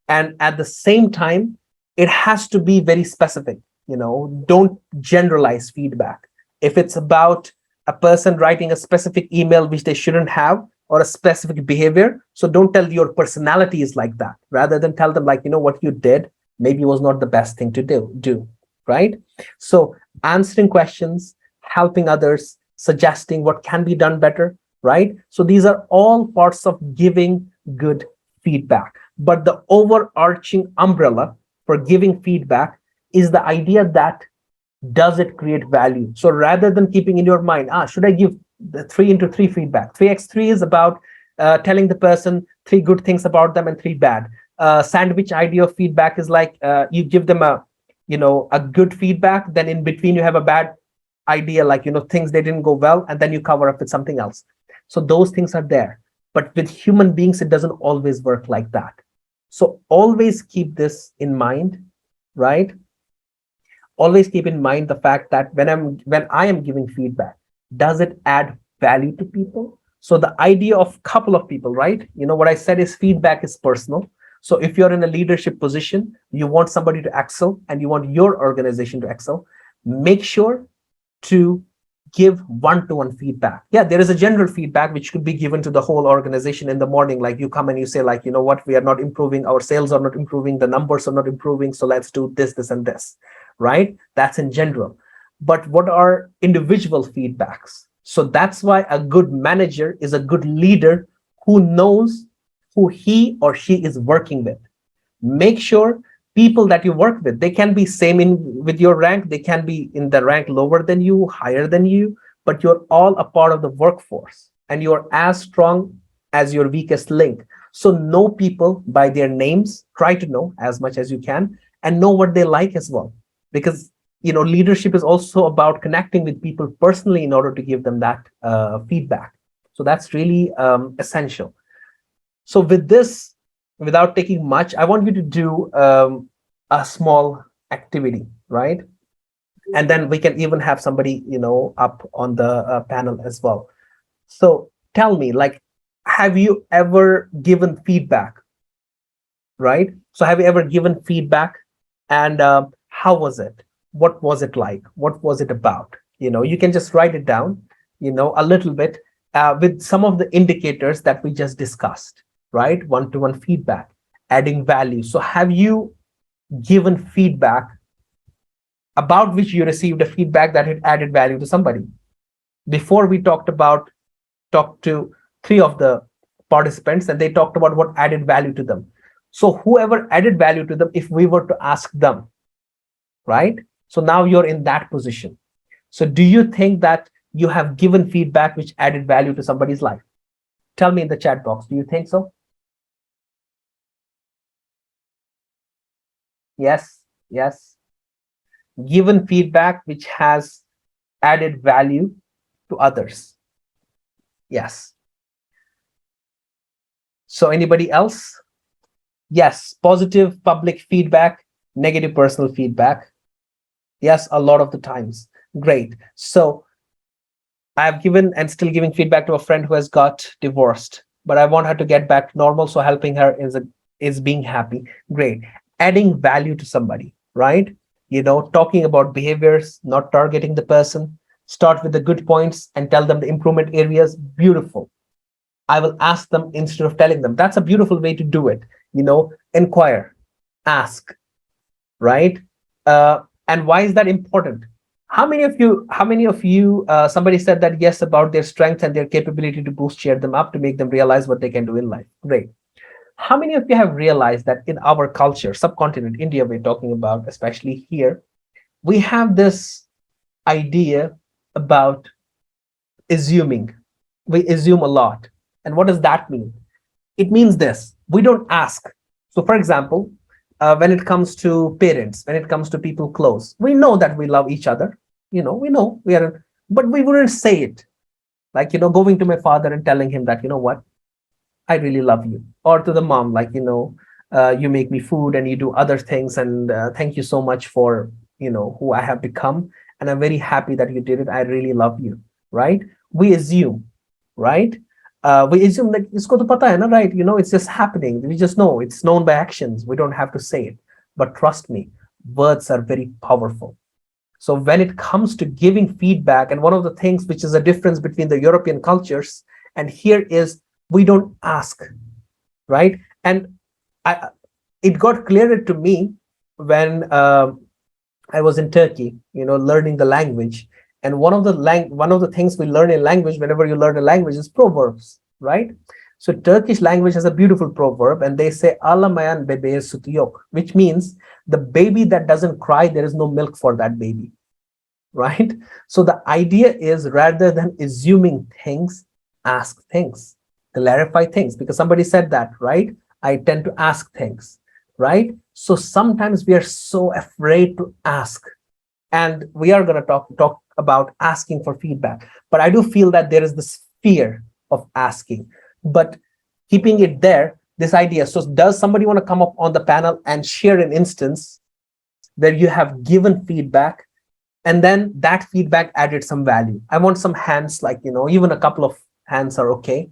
And at the same time, it has to be very specific. Don't generalize feedback. If it's about a person writing a specific email which they shouldn't have, or a specific behavior, so don't tell your personality is like that. Rather than tell them, like, what you did maybe was not the best thing to do, right? So answering questions, helping others, suggesting what can be done better, right? So these are all parts of giving good feedback. But the overarching umbrella for giving feedback is the idea that, does it create value? So rather than keeping in your mind, should I give the 3x3 feedback? 3x3 is about telling the person 3 good things about them and 3 bad. Sandwich idea of feedback is like, you give them a good feedback, then in between you have a bad idea, like, things they didn't go well, and then you cover up with something else. So those things are there. But with human beings, it doesn't always work like that. So always keep this in mind, right? Always keep in mind the fact that when I am giving feedback, does it add value to people? So the idea of couple of people, right? What I said is feedback is personal. So if you're in a leadership position, you want somebody to excel and you want your organization to excel, make sure to give one-to-one feedback. Yeah, there is a general feedback which could be given to the whole organization in the morning. Like, you come and you say, like, what, we are not improving, our sales are not improving, the numbers are not improving, so let's do this, this, and this, right? That's in general. But what are individual feedbacks? So that's why a good manager is a good leader who knows who he or she is working with. Make sure people that you work with, they can be same with your rank, they can be in the rank lower than you, higher than you, but you're all a part of the workforce and you're as strong as your weakest link. So know people by their names, try to know as much as you can, and know what they like as well. Because leadership is also about connecting with people personally in order to give them that feedback. So that's really essential. So with this, without taking much, I want you to do a small activity, right? And then we can even have somebody up on the panel as well. So tell me, like, have you ever given feedback, right? So have you ever given feedback, and how was it? What was it like? What was it about? You can just write it down, a little bit, with some of the indicators that we just discussed, right? One-to-one feedback, adding value. So have you given feedback about which you received a feedback that had added value to somebody? Before we talked to three of the participants, and they talked about what added value to them. So whoever added value to them, if we were to ask them, right? So now you're in that position. So do you think that you have given feedback which added value to somebody's life? Tell me in the chat box. Do you think so? Yes. Yes. Given feedback which has added value to others. Yes. So anybody else? Yes. Positive public feedback, negative personal feedback. Yes, a lot of the times. Great. So I've given and still giving feedback to a friend who has got divorced, but I want her to get back to normal. So helping her is being happy. Great. Adding value to somebody, right? Talking about behaviors, not targeting the person. Start with the good points and tell them the improvement areas. Beautiful. I will ask them instead of telling them. That's a beautiful way to do it. Inquire, ask, right? And why is that important? How many of you, somebody said that yes, about their strengths and their capability to boost, cheer them up, to make them realize what they can do in life. Great. How many of you have realized that in our culture, subcontinent, India, we're talking about, especially here, we have this idea about assuming. We assume a lot. And what does that mean? It means this: we don't ask. So for example, when it comes to parents, when it comes to people close, we know that we love each other. We know we are, but we wouldn't say it. Like, going to my father and telling him that, what, I really love you. Or to the mom, like, you make me food and you do other things, and thank you so much for who I have become, and I'm very happy that you did it. I really love you. Right? We assume, right? We assume that isko to pata hai na, right? It's just happening. We just know it's known by actions. We don't have to say it. But trust me, words are very powerful. So when it comes to giving feedback, and one of the things which is a difference between the European cultures and here is, we don't ask, right? And it got clearer to me when I was in Turkey, learning the language. And one of the things we learn in language, whenever you learn a language, is proverbs, right? So Turkish language has a beautiful proverb, and they say "Alamayan bebeğe sütü yok," which means the baby that doesn't cry, there is no milk for that baby, right? So the idea is, rather than assuming things, ask things, clarify things, because somebody said that, right? I tend to ask things, right? So sometimes we are so afraid to ask, and we are going to talk about asking for feedback. But I do feel that there is this fear of asking, but keeping it there, this idea. So does somebody want to come up on the panel and share an instance where you have given feedback and then that feedback added some value? I want some hands, like, even a couple of hands are okay.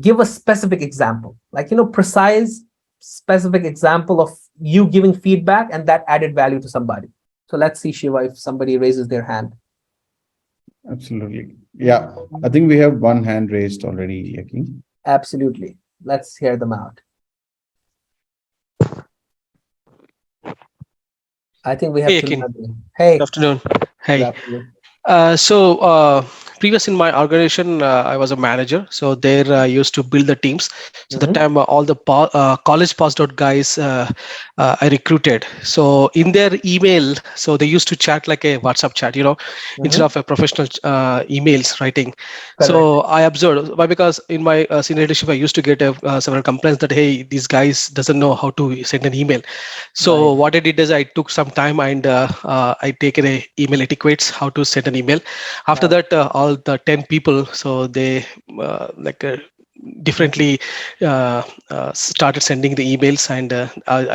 Give a specific example, like, precise, specific example of you giving feedback and that added value to somebody. So let's see, Shiva, if somebody raises their hand. Absolutely. Yeah. I think we have one hand raised already, Yaqeen. Absolutely. Let's hear them out. I think we have Hey, two. Yaqeen. Hey, Good afternoon. good Hey. afternoon. So previous in my organization, I was a manager. So there I used to build the teams. So the Mhm. time all the college passed out guys I recruited. So in their email, so they used to chat like a WhatsApp chat, instead Mhm. of a professional emails writing. Correct. So I observed why, because in my senior leadership, I used to get several complaints that, hey, these guys doesn't know how to send an email. So Right. what I did is I took some time and I taken a email etiquettes, how to send an email. After Wow. that, all the 10 people, so they Mhm. differently started sending the emails, and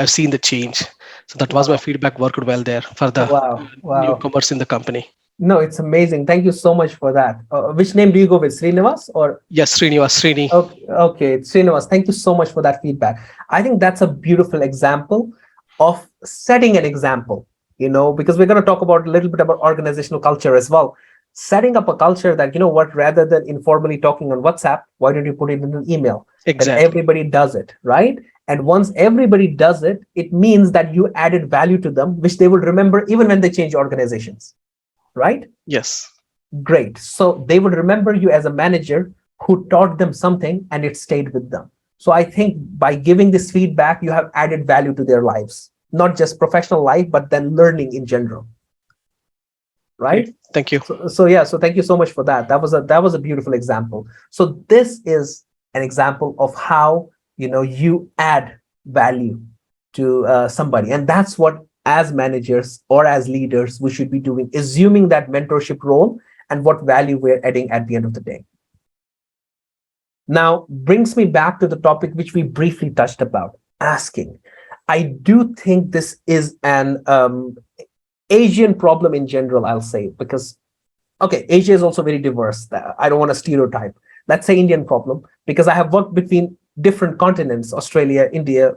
I've seen the change. So that was my Wow. feedback, worked well there for the Wow. Wow. newcomers in the company. No, it's amazing. Thank you so much for that. Which name do you go with, Srinivas or? Yes, Srini. Okay, okay, Srinivas, thank you so much for that feedback. I think that's a beautiful example of setting an example, because we're going to talk about a little bit about organizational culture as well. Setting up a culture that, what, rather than informally talking on WhatsApp, why don't you put it in an email? Then Exactly. everybody does it, right? And once everybody does it, it means that you added value to them, which they will remember even when they change organizations, right? Yes. Great. So they would remember you as a manager who taught them something and it stayed with them. So I think by giving this feedback, you have added value to their lives, not just professional life, but then learning in general. Great. Right? Thank you. So yeah, so thank you so much for that. That was a beautiful example. So this is an example of how you add value to somebody, and that's what as managers or as leaders we should be doing, assuming that mentorship role and what value we're adding at the end of the day. Now brings me back to the topic which we briefly touched about, asking. I do think this is an Asian problem in general, I'll say, because okay, Asia is also very diverse. I don't want to stereotype. Let's say Indian problem, because I have worked between different continents, Australia, India,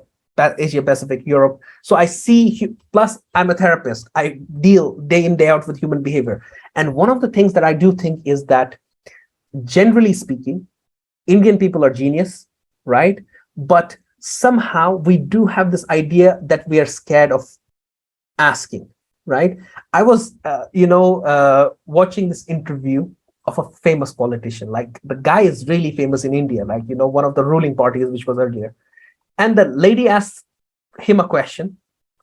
Asia Pacific, Europe. So I see, plus I'm a therapist. I deal day in, day out with human behavior. And one of the things that I do think is that, generally speaking, Indian people are genius, right? But somehow we do have this idea that we are scared of asking, right? I was, watching this interview of a famous politician. Like the guy is really famous in India, like, one of the ruling parties, which was earlier. And the lady asked him a question,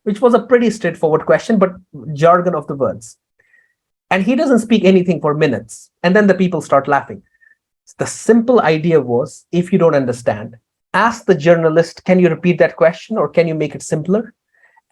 which was a pretty straightforward question, but jargon of the words. And he doesn't speak anything for minutes. And then the people start laughing. The simple idea was, if you don't understand, ask the journalist, can you repeat that question or can you make it simpler?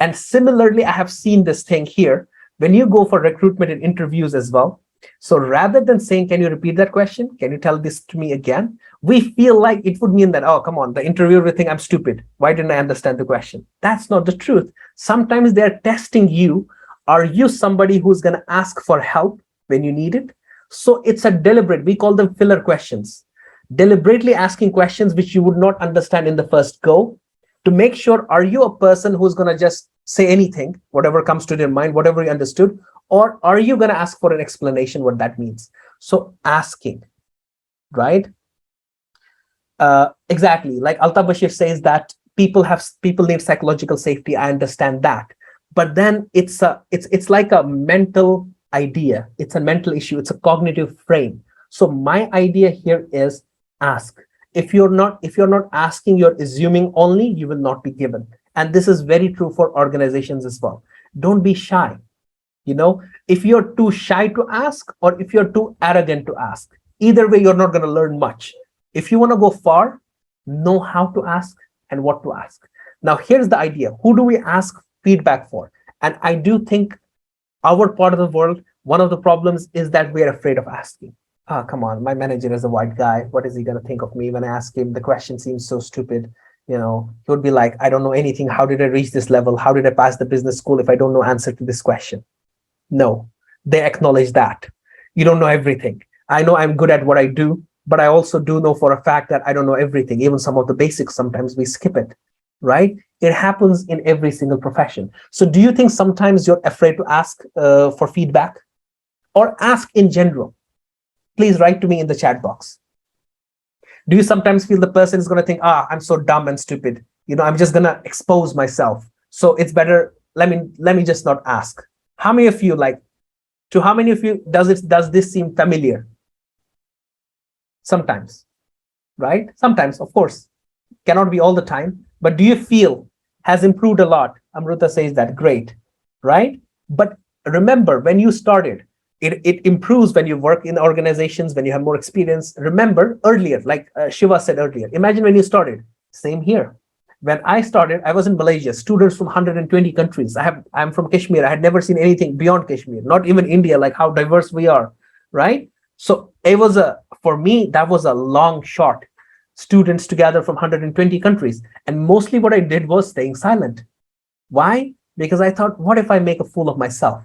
And similarly, I have seen this thing here when you go for recruitment and interviews as well. So rather than saying, can you repeat that question? Can you tell this to me again? We feel like it would mean that, oh, come on, the interviewer will think I'm stupid. Why didn't I understand the question? That's not the truth. Sometimes they're testing you. Are you somebody who's going to ask for help when you need it? So it's a deliberate, we call them filler questions. Deliberately asking questions which you would not understand in the first go, to make sure, are you a person who's going to just say anything, whatever comes to your mind, whatever you understood, or are you going to ask for an explanation what that means? So asking, right? Exactly. Like Altaf Bashir says that people need psychological safety. I understand that, but then it's like a mental idea. It's a mental issue. It's a cognitive frame. So my idea here is ask. If you're not asking, you're assuming only, you will not be given. And this is very true for organizations as well. Don't be shy. If you're too shy to ask or if you're too arrogant to ask, either way, you're not going to learn much. If you want to go far, know how to ask and what to ask. Now, here's the idea. Who do we ask feedback for? And I do think our part of the world, one of the problems is that we're afraid of asking. Ah, come on, my manager is a white guy. What is he going to think of me when I ask him? The question seems so stupid. He would be like, I don't know anything. How did I reach this level? How did I pass the business school if I don't know answer to this question? No, they acknowledge that. You don't know everything. I know I'm good at what I do, but I also do know for a fact that I don't know everything. Even some of the basics, sometimes we skip it, right? It happens in every single profession. So do you think sometimes you're afraid to ask for feedback or ask in general? Please write to me in the chat box. Do you sometimes feel the person is going to think, I'm so dumb and stupid. I'm just going to expose myself. So it's better. Let me just not ask. How many of you does this seem familiar? Sometimes, right? Sometimes, of course, cannot be all the time. But do you feel has improved a lot? Amruta says that, great, right? But remember, when you started, it improves when you work in organizations, when you have more experience. Remember earlier, like Shiva said earlier, imagine when you started. Same here. When I started, I was in Malaysia, students from 120 countries. I'm from Kashmir. I had never seen anything beyond Kashmir, not even India, like how diverse we are, right? So it was for me, that was a long shot. Students together from 120 countries. And mostly what I did was staying silent. Why? Because I thought, what if I make a fool of myself,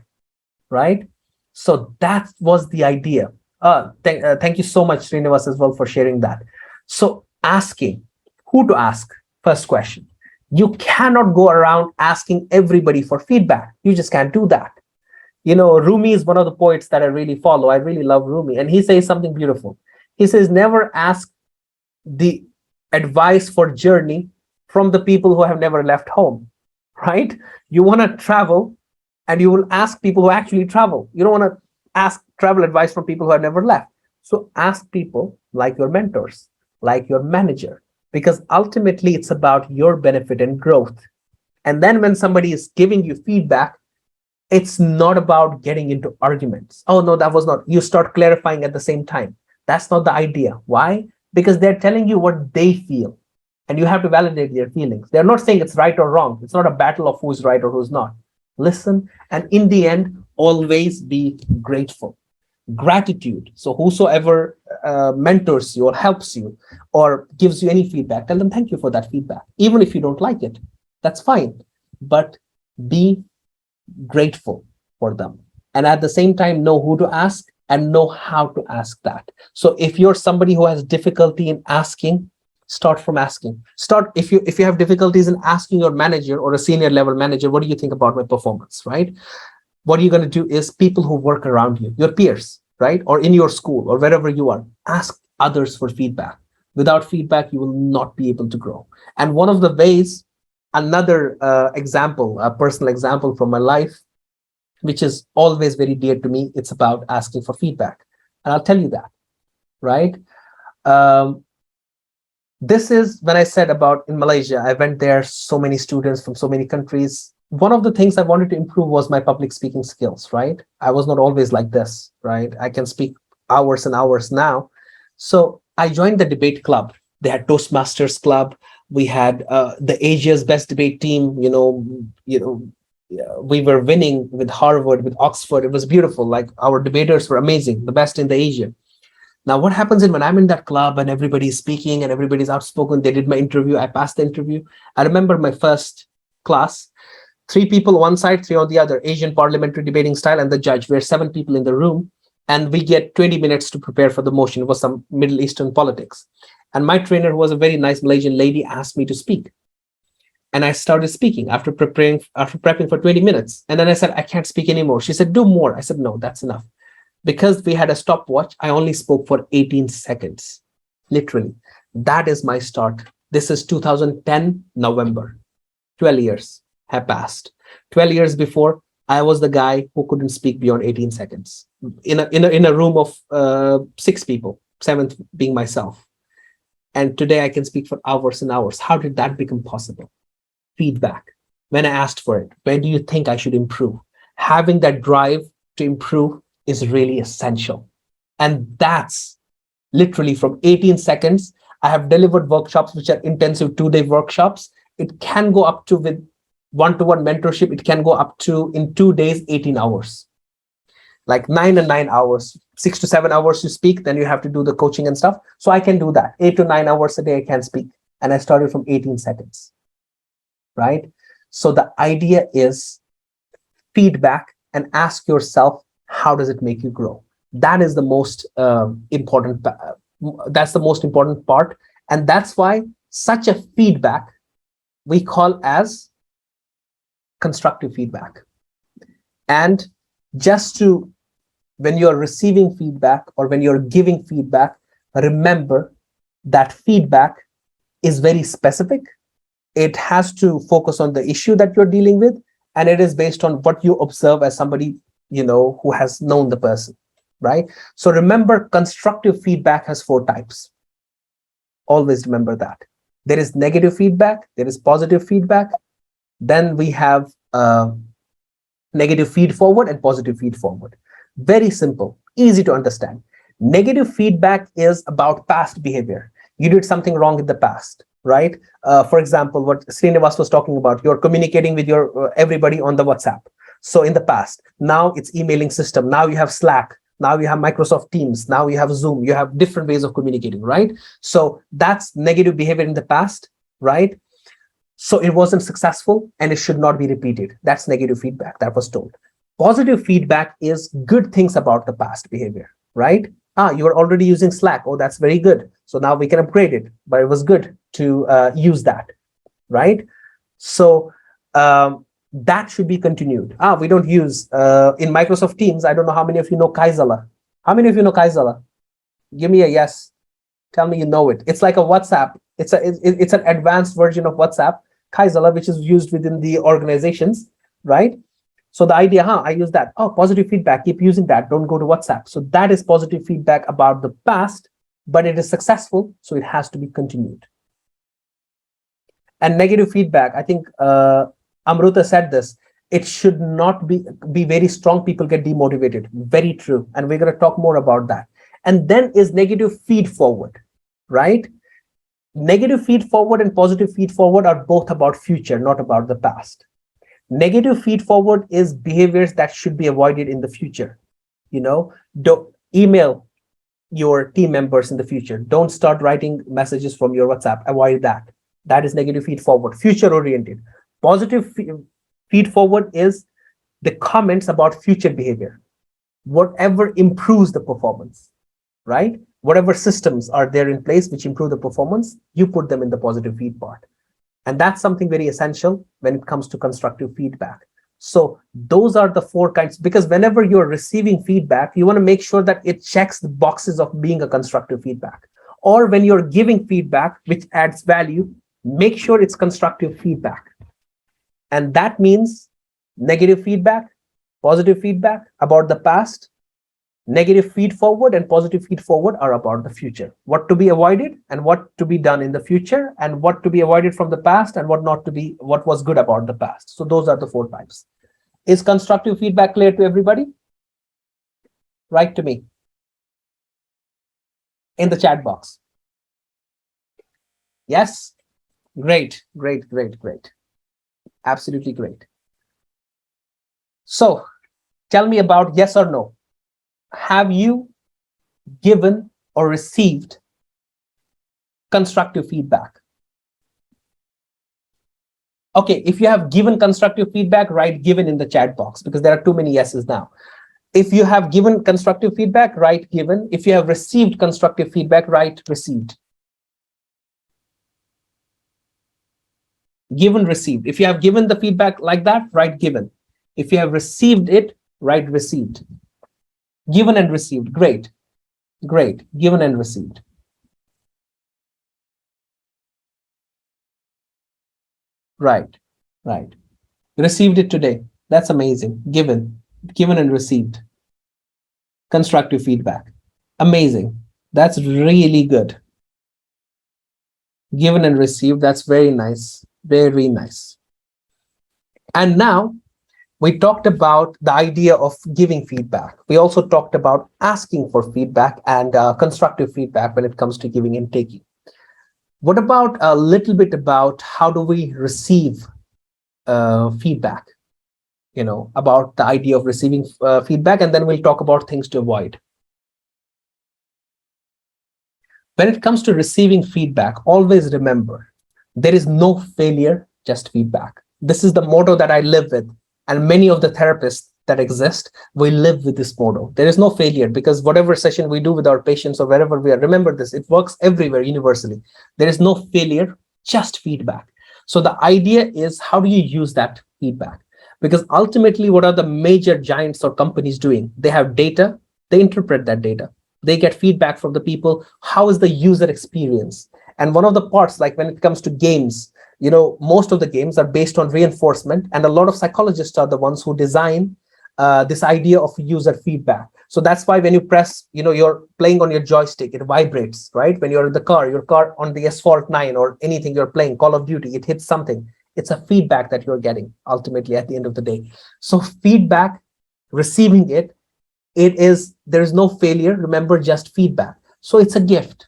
right? So that was the idea. Thank you so much, Srinivas, as well, for sharing that. So asking, who to ask? First question. You cannot go around asking everybody for feedback. You just can't do that. Rumi is one of the poets that I really follow. I really love Rumi. And he says something beautiful. He says, never ask the advice for journey from the people who have never left home, right? You want to travel and you will ask people who actually travel. You don't want to ask travel advice from people who have never left. So ask people like your mentors, like your manager, because ultimately it's about your benefit and growth. And then when somebody is giving you feedback, it's not about getting into arguments. Oh, no, that was not. You start clarifying at the same time. That's not the idea. Why? Because they're telling you what they feel and you have to validate their feelings. They're not saying it's right or wrong. It's not a battle of who's right or who's not. Listen, and in the end, always be grateful. Gratitude. So whosoever mentors you or helps you or gives you any feedback, tell them thank you for that feedback. Even if you don't like it, that's fine. But be grateful for them. And at the same time, know who to ask and know how to ask that. So if you're somebody who has difficulty in asking, start from asking. Start if you have difficulties in asking your manager or a senior level manager, what do you think about my performance, right? What you're going to do is people who work around you, your peers, right? Or in your school or wherever you are, ask others for feedback. Without feedback, you will not be able to grow. And one of the ways, another example, a personal example from my life, which is always very dear to me, it's about asking for feedback. And I'll tell you that, right? This is when I said about in Malaysia, I went there, so many students from so many countries. One of the things I wanted to improve was my public speaking skills, right? I was not always like this, right? I can speak hours and hours now. So I joined the debate club. They had Toastmasters club. We had the Asia's best debate team. We were winning with Harvard, with Oxford. It was beautiful. Like our debaters were amazing, the best in the Asia. Now, what happens is when I'm in that club and everybody's speaking and everybody's outspoken, they did my interview, I passed the interview. I remember my first class, 3 people one side, 3 on the other, Asian parliamentary debating style, and the judge. We're 7 people in the room, and we get 20 minutes to prepare for the motion. It was some Middle Eastern politics. And my trainer, who was a very nice Malaysian lady, asked me to speak. And I started speaking after prepping for 20 minutes. And then I said, I can't speak anymore. She said, do more. I said, no, that's enough. Because we had a stopwatch, I only spoke for 18 seconds, literally. That is my start. This is 2010, November. 12 years have passed. 12 years before, I was the guy who couldn't speak beyond 18 seconds in a room of 6 people, 7th being myself. And today I can speak for hours and hours. How did that become possible? Feedback. When I asked for it, where do you think I should improve? Having that drive to improve is really essential. And that's literally from 18 seconds. I have delivered workshops which are intensive 2-day workshops. It can go up to, with one-to-one mentorship, it can go up to in 2 days, 18 hours. Like 9 and 9 hours, 6 to 7 hours you speak, then you have to do the coaching and stuff. So I can do that. 8 to 9 hours a day I can speak. And I started from 18 seconds, right? So the idea is feedback and ask yourself, how does it make you grow? That is the most important. That's the most important part. And that's why such a feedback we call as constructive feedback. And just to, when you're receiving feedback or when you're giving feedback, remember that feedback is very specific. It has to focus on the issue that you're dealing with, and it is based on what you observe as somebody, who has known the person. right? So remember, constructive feedback has 4 types. Always remember that. There is negative feedback, there is positive feedback, then we have negative feed forward and positive feed forward. Very simple, easy to understand. Negative feedback is about past behavior. You did something wrong in the past, right? For example, what Srinivas was talking about, you're communicating with your everybody on the WhatsApp. So in the past, now it's emailing system. Now you have Slack. Now you have Microsoft Teams. Now you have Zoom. You have different ways of communicating, right? So that's negative behavior in the past, right? So it wasn't successful and it should not be repeated. That's negative feedback that was told. Positive feedback is good things about the past behavior, right? You are already using Slack. Oh, that's very good. So now we can upgrade it, but it was good to use that, right? So that should be continued. We don't use in Microsoft Teams. I don't know how many of you know Kaizala. How many of you know Kaizala? Give me a yes. Tell me you know it. It's like a WhatsApp. It's an advanced version of WhatsApp, Kaizala, which is used within the organizations, right? So the idea, I use that. Oh, positive feedback. Keep using that. Don't go to WhatsApp. So that is positive feedback about the past, but it is successful, so it has to be continued. And negative feedback, I think Amruta said this, it should not be very strong. People get demotivated. Very true. And we're going to talk more about that. And then is negative feed forward, right? Negative feed forward and positive feed forward are both about future, not about the past. Negative feed forward is behaviors that should be avoided in the future. Don't email your team members in the future. Don't start writing messages from your WhatsApp. Avoid that. That is negative feed forward, future oriented. Positive feed forward is the comments about future behavior, whatever improves the performance, right? Whatever systems are there in place which improve the performance, you put them in the positive feed part. And that's something very essential when it comes to constructive feedback. So those are the 4 kinds, because whenever you're receiving feedback, you want to make sure that it checks the boxes of being a constructive feedback. Or when you're giving feedback, which adds value, make sure it's constructive feedback. And that means negative feedback, positive feedback about the past, negative feed forward and positive feed forward are about the future. What to be avoided and what to be done in the future, and what to be avoided from the past and what not to be, what was good about the past. So those are the 4 types. Is constructive feedback clear to everybody? Write to me in the chat box. Yes? Great, great, great, great. Absolutely great. So tell me about yes or no. Have you given or received constructive feedback? Okay, if you have given constructive feedback, write given in the chat box, because there are too many yeses now. If you have given constructive feedback, write given. If you have received constructive feedback, write received. Given, received. If you have given the feedback like that, write given. If you have received it, write received. Given and received. Great. Great. Given and received. Right. Right. Received it today. That's amazing. Given. Given and received. Constructive feedback. Amazing. That's really good. Given and received. That's very nice. Very nice. And now we talked about the idea of giving feedback. We also talked about asking for feedback and constructive feedback when it comes to giving and taking. What about a little bit about how do we receive feedback? About the idea of receiving feedback, and then we'll talk about things to avoid. When it comes to receiving feedback, always remember, there is no failure, just feedback. This is the motto that I live with. And many of the therapists that exist, we live with this motto. There is no failure, because whatever session we do with our patients or wherever we are, remember this, it works everywhere universally. There is no failure, just feedback. So the idea is, how do you use that feedback? Because ultimately, what are the major giants or companies doing? They have data, they interpret that data. They get feedback from the people. How is the user experience? And one of the parts, like when it comes to games, most of the games are based on reinforcement, and a lot of psychologists are the ones who design this idea of user feedback. So that's why when you press, you're playing on your joystick, it vibrates, right? When you're in the car, your car on the Asphalt 9 or anything you're playing, Call of Duty, it hits something. It's a feedback that you're getting ultimately at the end of the day. So feedback, receiving it, there is no failure. Remember, just feedback. So it's a gift.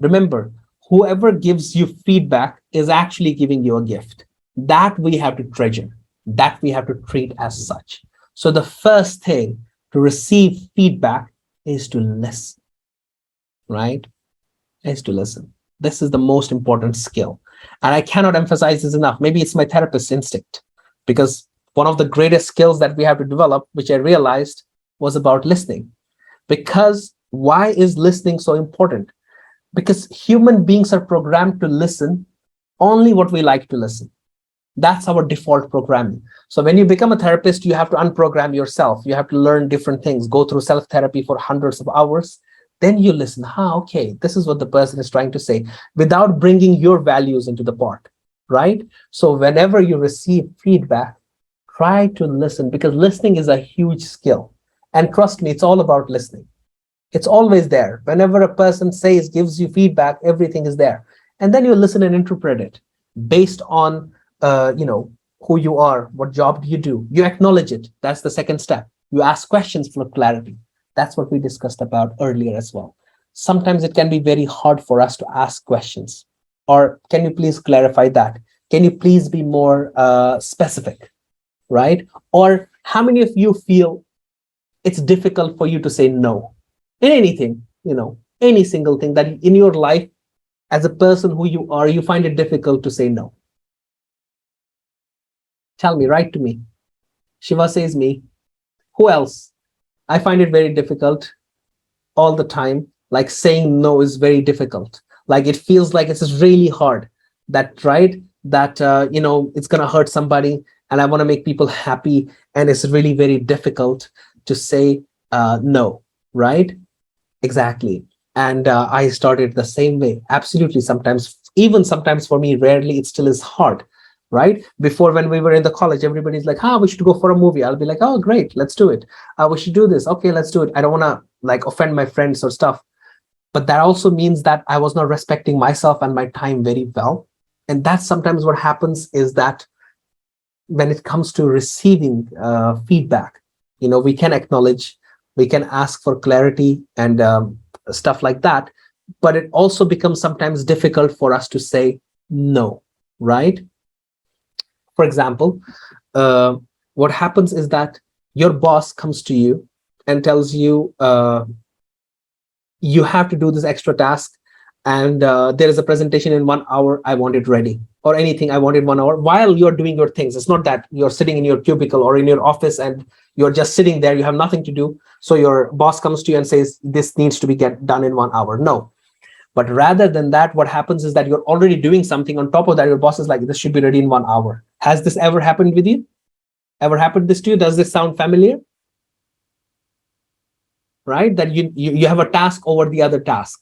Remember, whoever gives you feedback is actually giving you a gift that we have to treasure, that we have to treat as such. So the first thing to receive feedback is to listen, right? Is to listen. This is the most important skill. And I cannot emphasize this enough. Maybe it's my therapist instinct, because one of the greatest skills that we have to develop, which I realized, was about listening. Because why is listening so important? Because human beings are programmed to listen only what we like to listen. That's our default programming. So when you become a therapist, you have to unprogram yourself. You have to learn different things, go through self-therapy for hundreds of hours. Then you listen. Okay, this is what the person is trying to say, without bringing your values into the part, right? So whenever you receive feedback, try to listen, because listening is a huge skill. And trust me, it's all about listening. It's always there. Whenever a person gives you feedback, everything is there. And then you listen and interpret it based on, who you are, what job do you do. You acknowledge it. That's the second step. You ask questions for clarity. That's what we discussed about earlier as well. Sometimes it can be very hard for us to ask questions. Or can you please clarify that? Can you please be more specific, right? Or how many of you feel it's difficult for you to say no in anything, any single thing that in your life, as a person who you are, you find it difficult to say no? Tell me, write to me. Shiva says me. Who else? I find it very difficult all the time. Like saying no is very difficult. Like it feels like it's really hard. Right? That, it's going to hurt somebody and I want to make people happy. And it's really very difficult to say no, right? Exactly. And I started the same way. Absolutely. Sometimes for me, rarely, it still is hard. Right? Before, when we were in the college, everybody's like, we should go for a movie. I'll be like, oh, great, let's do it. We should do this. Okay, let's do it. I don't want to offend my friends or stuff. But that also means that I was not respecting myself and my time very well. And that's sometimes what happens, is that when it comes to receiving feedback, we can acknowledge, we can ask for clarity and stuff like that. But it also becomes sometimes difficult for us to say no, right? For example, what happens is that your boss comes to you and tells you, you have to do this extra task, and there is a presentation in 1 hour. I want it ready, or anything. I want it 1 hour while you're doing your things. It's not that you're sitting in your cubicle or in your office and you're just sitting there. You have nothing to do. So your boss comes to you and says, this needs to be done in 1 hour. No. But rather than that, what happens is that you're already doing something. On top of that, your boss is like, this should be ready in 1 hour. Has this ever happened with you? Ever happened this to you? Does this sound familiar? Right? That you have a task over the other task.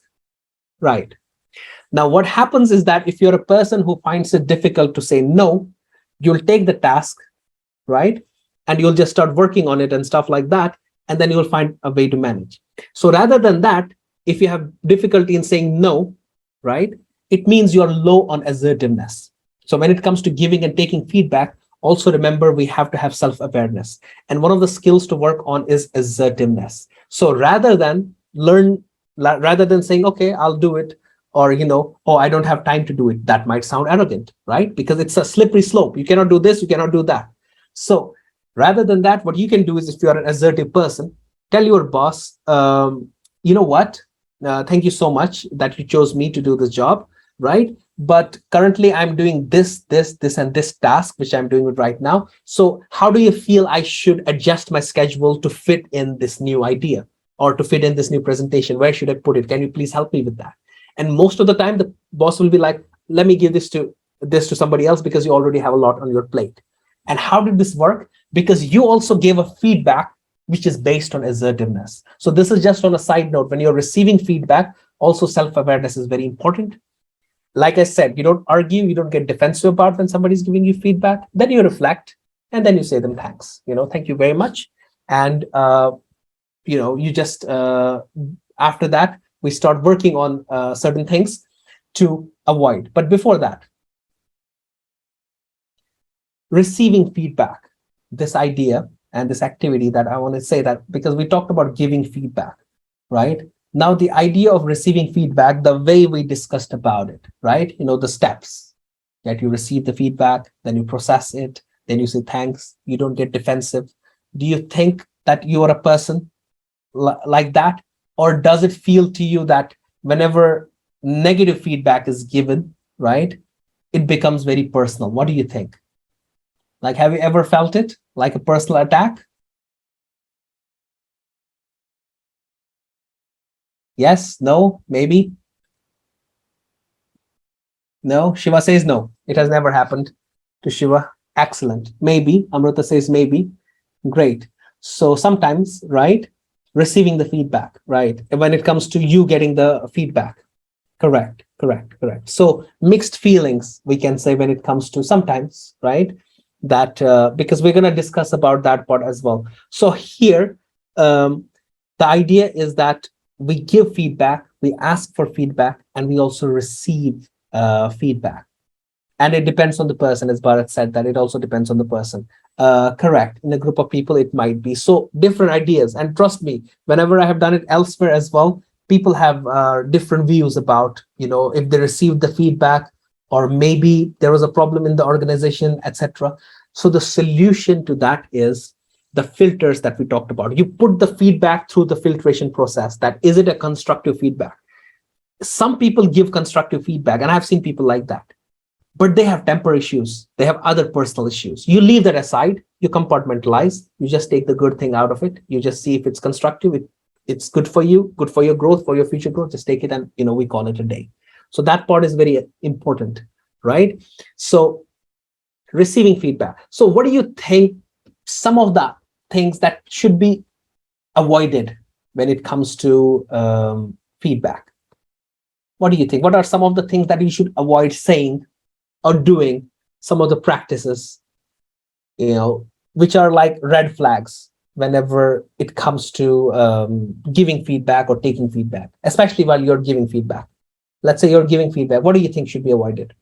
Right. Now, what happens is that if you're a person who finds it difficult to say no, you'll take the task, right? And you'll just start working on it and stuff like that. And then you'll find a way to manage. So rather than that, if you have difficulty in saying no, right, it means you're low on assertiveness. So when it comes to giving and taking feedback, also remember, we have to have self-awareness. And one of the skills to work on is assertiveness. So rather than saying, okay, I'll do it, or, oh, I don't have time to do it, that might sound arrogant, right? Because it's a slippery slope. You cannot do this, you cannot do that. So rather than that, what you can do is, if you're an assertive person, tell your boss, you know what? Thank you so much that you chose me to do this job, right? But currently I'm doing this, and this task, which I'm doing it right now. So how do you feel I should adjust my schedule to fit in this new idea, or to fit in this new presentation? Where should I put it? Can you please help me with that? And most of the time, the boss will be like, let me give this to somebody else, because you already have a lot on your plate. And how did this work? Because you also gave a feedback which is based on assertiveness. So this is just on a side note. When you're receiving feedback, also self-awareness is very important. Like I said, you don't argue, you don't get defensive about when somebody's giving you feedback. Then you reflect, and then you say them thanks. Thank you very much. And you just after that we start working on certain things to avoid. But before that, receiving feedback, this idea and this activity that I want to say, that because we talked about giving feedback, right? Now the idea of receiving feedback, the way we discussed about it, right? The steps that you receive the feedback, then you process it, then you say thanks, you don't get defensive. Do you think that you are a person like that? Or does it feel to you that whenever negative feedback is given, right, it becomes very personal? What do you think? Like, have you ever felt it like a personal attack? Yes, no, maybe? No, Shiva says no. It has never happened to Shiva. Excellent. Maybe. Amrita says maybe. Great. So sometimes, right, receiving the feedback, right, when it comes to you getting the feedback. Correct. So mixed feelings, we can say, when it comes to sometimes, right, that because we're going to discuss about that part as well. So here, the idea is that we give feedback, we ask for feedback, and we also receive feedback. And it depends on the person, as Bharat said, that it also depends on the person. Correct. In a group of people, it might be. So different ideas. And trust me, whenever I have done it elsewhere as well, people have different views about, if they received the feedback, or maybe there was a problem in the organization, etc. So the solution to that is the filters that we talked about. You put the feedback through the filtration process. That is it a constructive feedback? Some people give constructive feedback, and I've seen people like that, but they have temper issues. They have other personal issues. You leave that aside. You compartmentalize. You just take the good thing out of it. You just see if it's constructive. It's good for you, good for your growth, for your future growth. Just take it, and we call it a day. So that part is very important, right? So receiving feedback. So what do you think some of the things that should be avoided when it comes to feedback? What do you think? What are some of the things that you should avoid saying or doing, some of the practices, which are like red flags whenever it comes to giving feedback or taking feedback, especially while you're giving feedback? Let's say you're giving feedback. What do you think should be avoided?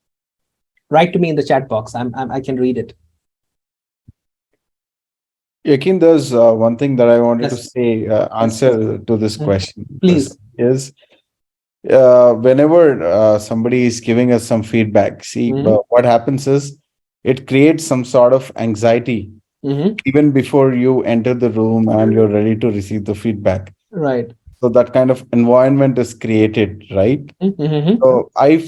Write to me in the chat box. I can read it. Yaqeen, there's one thing that I wanted to Yes. say, answer to this Mhm. question. Please. Is whenever somebody is giving us some feedback, see, Mhm. what happens is it creates some sort of anxiety even before you enter the room and you're ready to receive the feedback. Right. So that kind of environment is created, right? Mhm. So I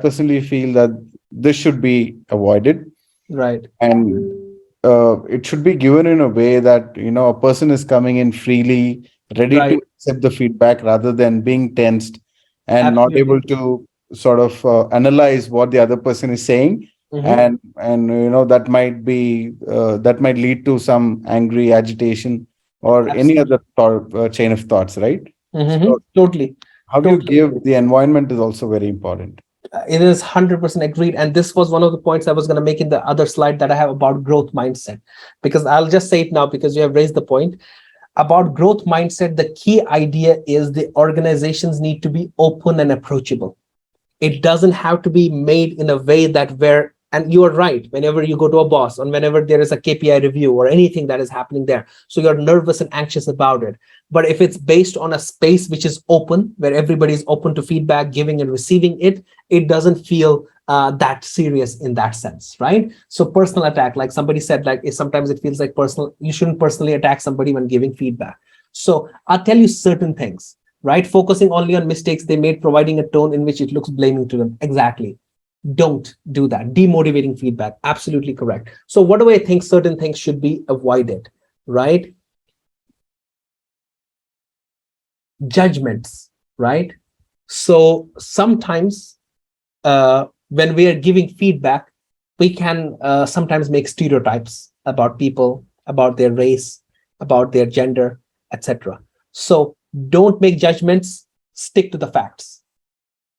personally feel that this should be avoided, Right. and it should be given in a way that a person is coming in freely, ready to Right. accept the feedback rather than being tensed and not Absolutely. able to sort of analyze what the other person is saying, Mhm. and that might lead to some angry agitation or any Absolutely. other chain of thoughts, right? So Totally. how you Totally give agree. the environment is also very important. It is 100% agreed. And this was one of the points I was going to make in the other slide that I have about growth mindset, because I'll just say it now because you have raised the point about growth mindset. The key idea is the organizations need to be open and approachable. It doesn't have to be made in a way that where, and you are right, whenever you go to a boss and whenever there is a KPI review or anything that is happening there, so you're nervous and anxious about it. But if it's based on a space which is open, where everybody is open to feedback, giving and receiving it, it doesn't feel that serious in that sense, right? So personal attack, like somebody said, like sometimes it feels like personal. You shouldn't personally attack somebody when giving feedback. So I'll tell you certain things, right? Focusing only on mistakes they made, providing a tone in which it looks blaming to them. Exactly. Don't do that. Demotivating feedback. Absolutely correct. So what do I think certain things should be avoided, right? Judgments, right? So sometimes when we are giving feedback, we can sometimes make stereotypes about people, about their race, about their gender, etc. So don't make judgments, stick to the facts.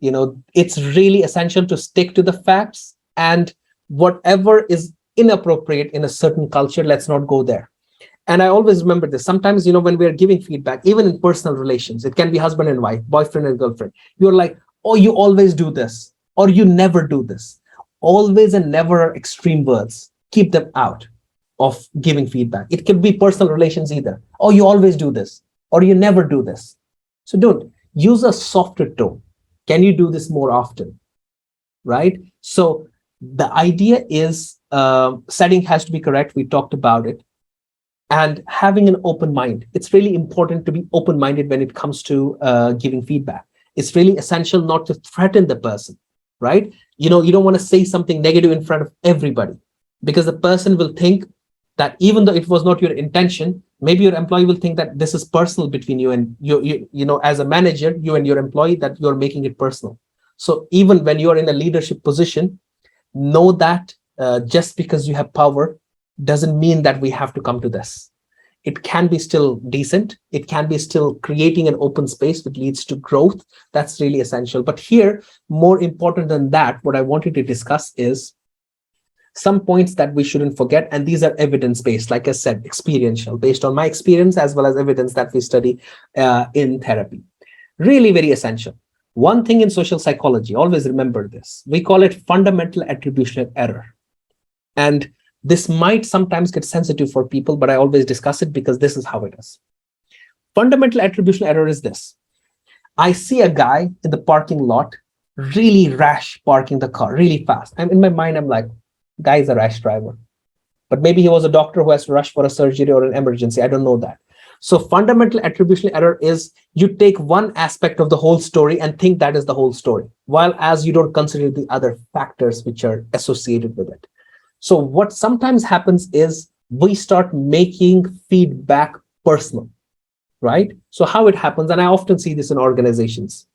It's really essential to stick to the facts, and whatever is inappropriate in a certain culture, let's not go there. And I always remember this. Sometimes, when we are giving feedback, even in personal relations, it can be husband and wife, boyfriend and girlfriend. You're like, oh, you always do this, or you never do this. Always and never are extreme words. Keep them out of giving feedback. It could be personal relations either. Oh, you always do this, or you never do this. So don't use a softer tone. Can you do this more often? Right? So the idea is setting has to be correct. We talked about it. And having an open mind. It's really important to be open-minded when it comes to giving feedback. It's really essential not to threaten the person, right? You don't want to say something negative in front of everybody, because the person will think that even though it was not your intention, maybe your employee will think that this is personal between you and you as a manager, you and your employee, that you're making it personal. So even when you're in a leadership position, know that just because you have power doesn't mean that we have to come to this. It can be still decent. It can be still creating an open space that leads to growth. That's really essential. But here, more important than that, what I wanted to discuss is some points that we shouldn't forget. And these are evidence-based, like I said, experiential, based on my experience, as well as evidence that we study in therapy. Really very essential. One thing in social psychology, always remember this, we call it fundamental attribution error. And this might sometimes get sensitive for people, but I always discuss it because this is how it is. Fundamental attribution error is this. I see a guy in the parking lot, really rash parking the car really fast. In my mind, I'm like, guy's a rash driver. But maybe he was a doctor who has to rush for a surgery or an emergency. I don't know that. So fundamental attribution error is you take one aspect of the whole story and think that is the whole story, while as you don't consider the other factors which are associated with it. So what sometimes happens is we start making feedback personal, right? So how it happens, and I often see this in organizations.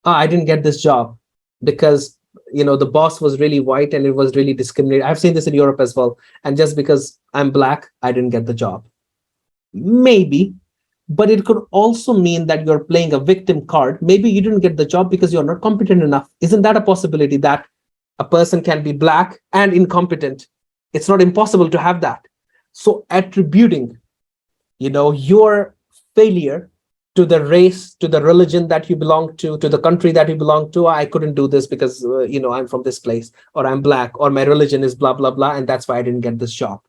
I didn't get this job because the boss was really white and it was really discriminating. I've seen this in Europe as well. And just because I'm black, I didn't get the job. Maybe, but it could also mean that you're playing a victim card. Maybe you didn't get the job because you're not competent enough. Isn't that a possibility that a person can be black and incompetent? It's not impossible to have that. So attributing, your failure to the race, to the religion that you belong to the country that you belong to. I couldn't do this because, I'm from this place, or I'm black, or my religion is blah, blah, blah. And that's why I didn't get this job.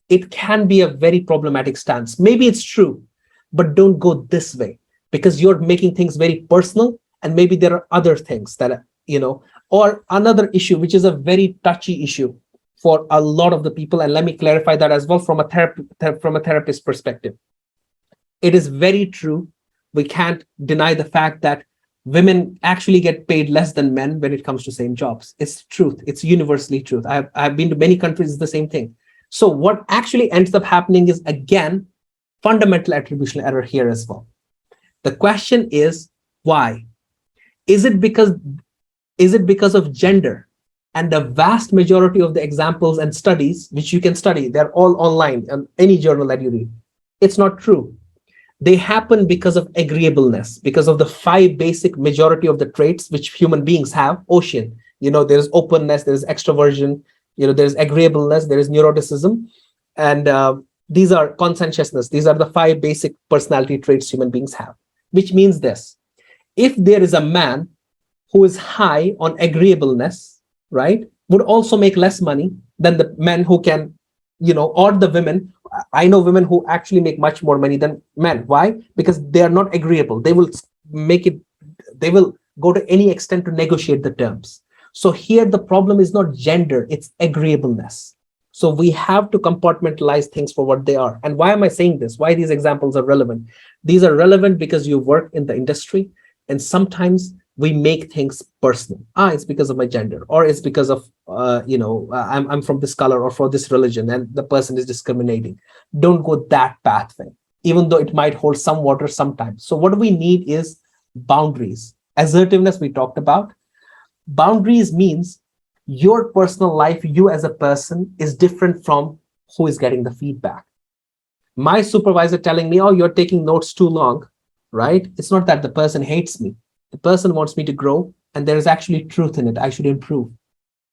It can be a very problematic stance. Maybe it's true, but don't go this way, because you're making things very personal. And maybe there are other things that, or another issue, which is a very touchy issue for a lot of the people. And let me clarify that as well from a therapist perspective. It is very true. We can't deny the fact that women actually get paid less than men when it comes to same jobs. It's truth. It's universally truth. I've been to many countries, it's the same thing. So what actually ends up happening is, again, fundamental attribution error here as well. The question is, why? Is it because of gender? And the vast majority of the examples and studies which you can study, they're all online in any journal that you read. It's not true. They happen because of agreeableness, because of the 5 basic majority of the traits which human beings have. Ocean, there's openness, there's extroversion, there's agreeableness, there is neuroticism, and these are conscientiousness. These are the 5 basic personality traits human beings have, which means this. If there is a man who is high on agreeableness, right, would also make less money than the men who can, or the women. I know women who actually make much more money than men. Why? Because they are not agreeable. They will go to any extent to negotiate the terms. So here the problem is not gender, it's agreeableness. So we have to compartmentalize things for what they are. And why am I saying this? Why these examples are relevant? These are relevant because you work in the industry, and sometimes we make things personal. It's because of my gender, or it's because of, I'm from this color or for this religion, and the person is discriminating. Don't go that pathway, even though it might hold some water sometimes. So what we need is boundaries. Assertiveness we talked about. Boundaries means your personal life, you as a person, is different from who is getting the feedback. My supervisor telling me, oh, you're taking notes too long, right? It's not that the person hates me. The person wants me to grow, and there is actually truth in it. I should improve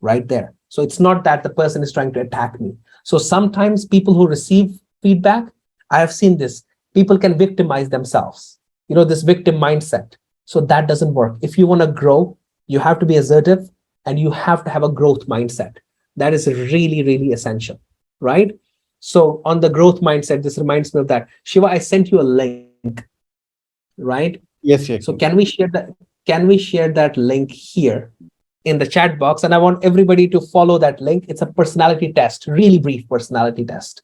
right there. So it's not that the person is trying to attack me. So sometimes people who receive feedback, I have seen this. People can victimize themselves. This victim mindset. So that doesn't work. If you want to grow, you have to be assertive and you have to have a growth mindset. That is really, really essential, right? So on the growth mindset, this reminds me of that. Shiva, I sent you a link, right? Yes, So Yaqeen. can we share that link here in the chat box? And I want everybody to follow that link. It's a personality test, really brief personality test.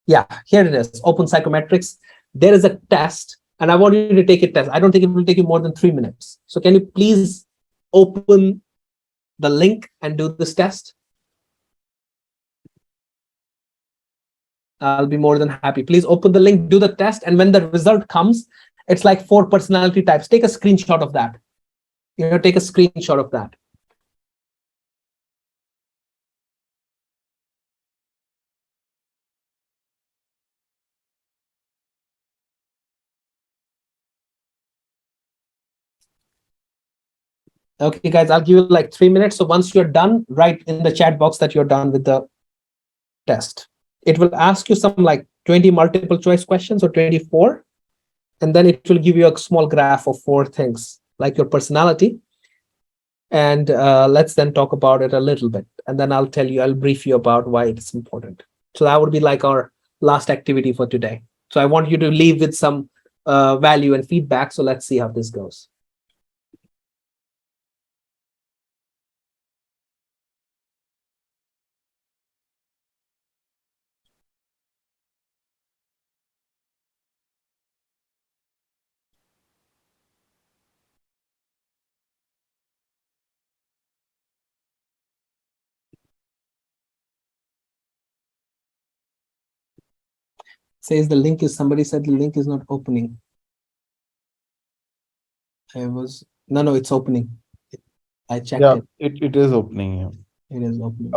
Yeah, here it is, Open Psychometrics. There is a test, and I want you to take a test. I don't think it will take you more than 3 minutes. So can you please open the link and do this test? I'll be more than happy. Please open the link, do the test, and when the result comes, it's like 4 personality types. Take a screenshot of that. Take a screenshot of that. Okay, guys, I'll give you like 3 minutes. So once you're done, write in the chat box that you're done with the test. It will ask you some like 20 multiple choice questions or 24. And then it will give you a small graph of 4 things, like your personality. And let's then talk about it a little bit. And then I'll brief you about why it's important. So that would be like our last activity for today. So I want you to leave with some value and feedback. So let's see how this goes. Says the link is, somebody said the link is not opening. No, it's opening. I checked Yeah, it. it is opening. Yeah. It is opening.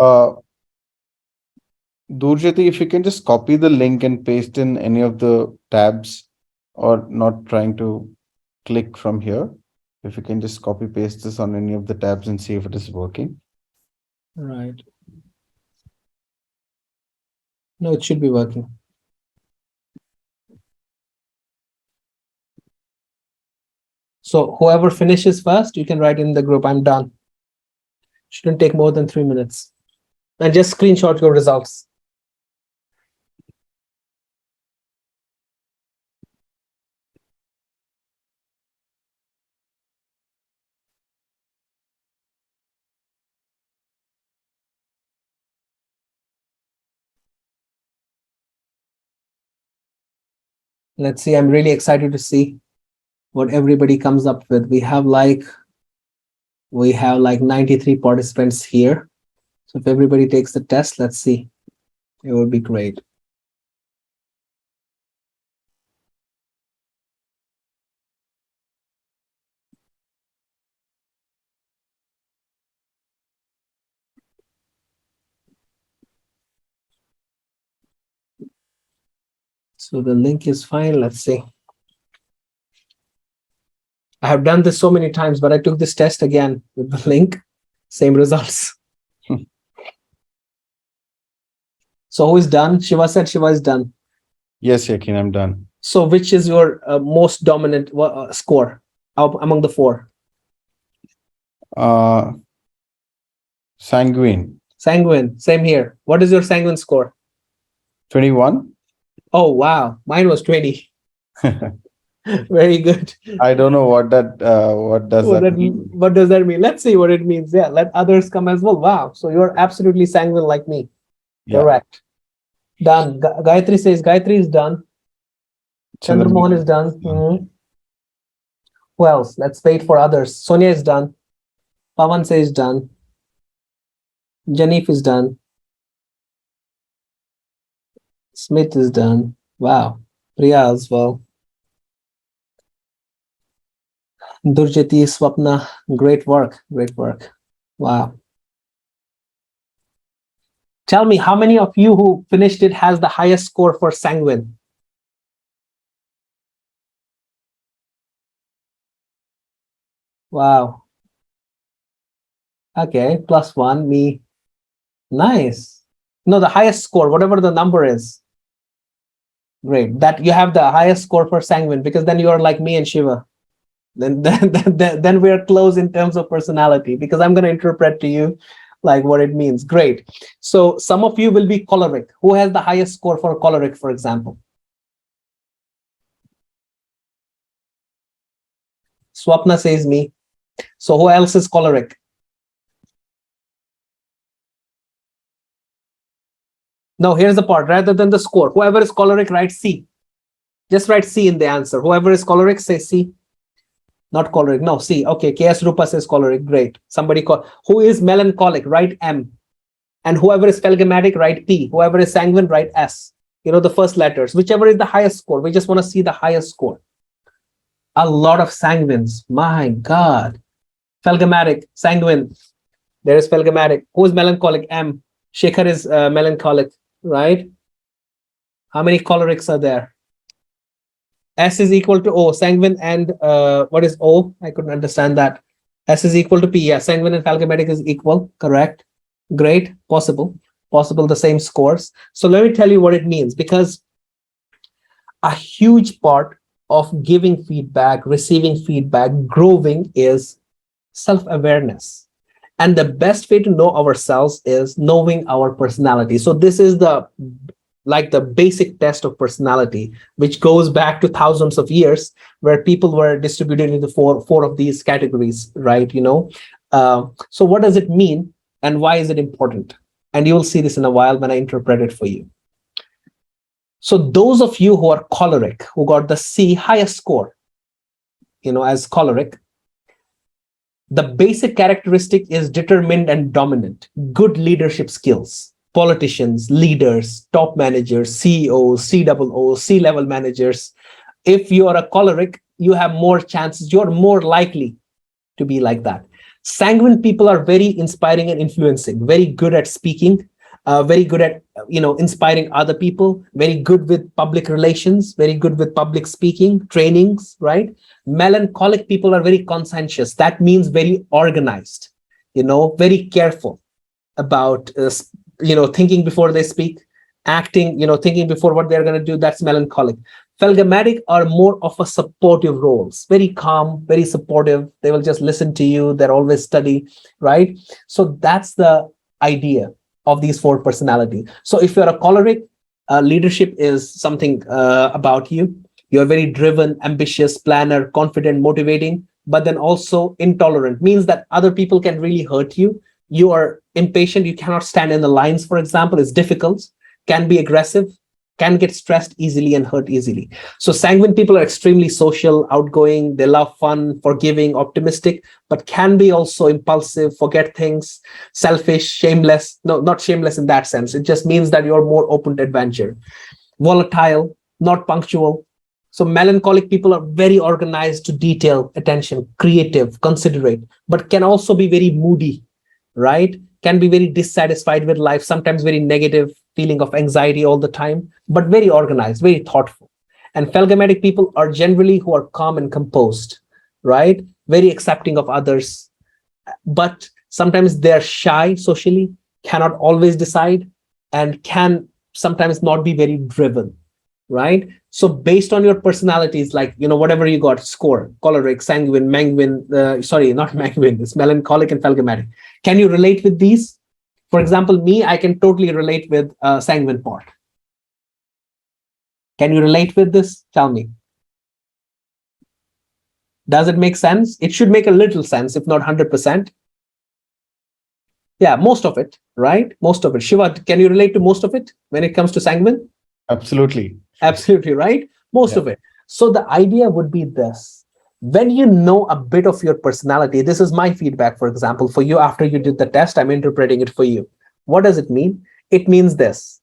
Durjati, if you can just copy the link and paste in any of the tabs, or not trying to click from here. If you can just copy paste this on any of the tabs and see if it is working. Right. No, it should be working. So whoever finishes first, you can write in the group, I'm done. Shouldn't take more than 3 minutes. And just screenshot your results. Let's see, I'm really excited to see what everybody comes up with. We have like 93 participants here. So if everybody takes the test, let's see. It would be great. So the link is fine. Let's see. I have done this so many times, but I took this test again with the link. Same results. So who is done? Shiva said Shiva is done. Yes, Yaqeen, I'm done. So which is your most dominant score among the 4? Sanguine. Sanguine, same here. What is your sanguine score? 21. Oh, wow. Mine was 20. Very good. I don't know what does that mean? What does that mean? Let's see what it means. Yeah, let others come as well. Wow. So you're absolutely sanguine like me. Yeah. Correct. Done. Gayatri says Gayatri is done. Chandramohan is done. Who else? Let's wait for others. Sonia is done. Pawan says done. Janif is done. Smith is done. Wow. Priya as well. Durjati, Swapna, great work. Great work. Wow. Tell me, how many of you who finished it has the highest score for sanguine? Wow. Okay, +1, me. Nice. No, the highest score, whatever the number is. Great. That you have the highest score for sanguine, because then you are like me and Shiva. Then we're close in terms of personality, because I'm going to interpret to you like what it means. Great. So some of you will be choleric. Who has the highest score for choleric, for example? Swapna says me. So who else is choleric? No, here's the part. Rather than the score, whoever is choleric, write C. Just write C in the answer. Whoever is choleric, say C. Not choleric. No, C. Okay. KS Rupa says choleric. Great. Somebody call. Who is melancholic? Write M. And whoever is phlegmatic, write P. Whoever is sanguine, write S. You know, the first letters. Whichever is the highest score. We just want to see the highest score. A lot of sanguines. My God. Phlegmatic, sanguine. There is phlegmatic. Who is melancholic? M. Shekhar is melancholic, right? How many cholerics are there? S is equal to O. Sanguine and what is O? I couldn't understand that. S is equal to P. Yeah, sanguine and phlegmatic is equal. Correct. Great. Possible. Possible the same scores. So let me tell you what it means, because a huge part of giving feedback, receiving feedback, growing is self-awareness. And the best way to know ourselves is knowing our personality. So this is the basic test of personality, which goes back to thousands of years, where people were distributed into four of these categories, right? So what does it mean and why is it important? And you will see this in a while when I interpret it for you. So those of you who are choleric, who got the C highest score, as choleric, the basic characteristic is determined and dominant, good leadership skills. Politicians, leaders, top managers, CEOs, COO, C-level managers. If you are a choleric, you have more chances, you're more likely to be like that. Sanguine people are very inspiring and influencing, very good at speaking, very good at inspiring other people, very good with public relations, very good with public speaking, trainings, right? Melancholic people are very conscientious. That means very organized, very careful about thinking before they speak, acting, thinking before what they're going to do. That's melancholic. Phlegmatic are more of a supportive roles, very calm, very supportive. They will just listen to you. They're always steady, right? So that's the idea of these four personalities. So if you're a choleric, leadership is something about you. You're very driven, ambitious, planner, confident, motivating, but then also intolerant, means that other people can really hurt you. You are impatient. You cannot stand in the lines, for example. It's difficult, can be aggressive, can get stressed easily and hurt easily. So sanguine people are extremely social, outgoing. They love fun, forgiving, optimistic, but can be also impulsive, forget things, selfish, shameless. No, not shameless in that sense. It just means that you're more open to adventure. Volatile, not punctual. So melancholic people are very organized to detail, attention, creative, considerate, but can also be very moody, right? Can be very dissatisfied with life, sometimes very negative, feeling of anxiety all the time, but very organized, very thoughtful. And phlegmatic people are generally who are calm and composed, right? Very accepting of others, but sometimes they're shy socially, cannot always decide, and can sometimes not be very driven, right? So based on your personalities, like, whatever you got, score, choleric, sanguine, not manguine, it's melancholic and phlegmatic. Can you relate with these? For example, me, I can totally relate with sanguine part. Can you relate with this? Tell me. Does it make sense? It should make a little sense, if not 100%. Yeah, most of it, right? Most of it. Shiva, can you relate to most of it when it comes to sanguine? Absolutely. Absolutely, right? Most of it. So the idea would be this. When you know a bit of your personality, this is my feedback, for example, for you after you did the test, I'm interpreting it for you. What does it mean? It means this.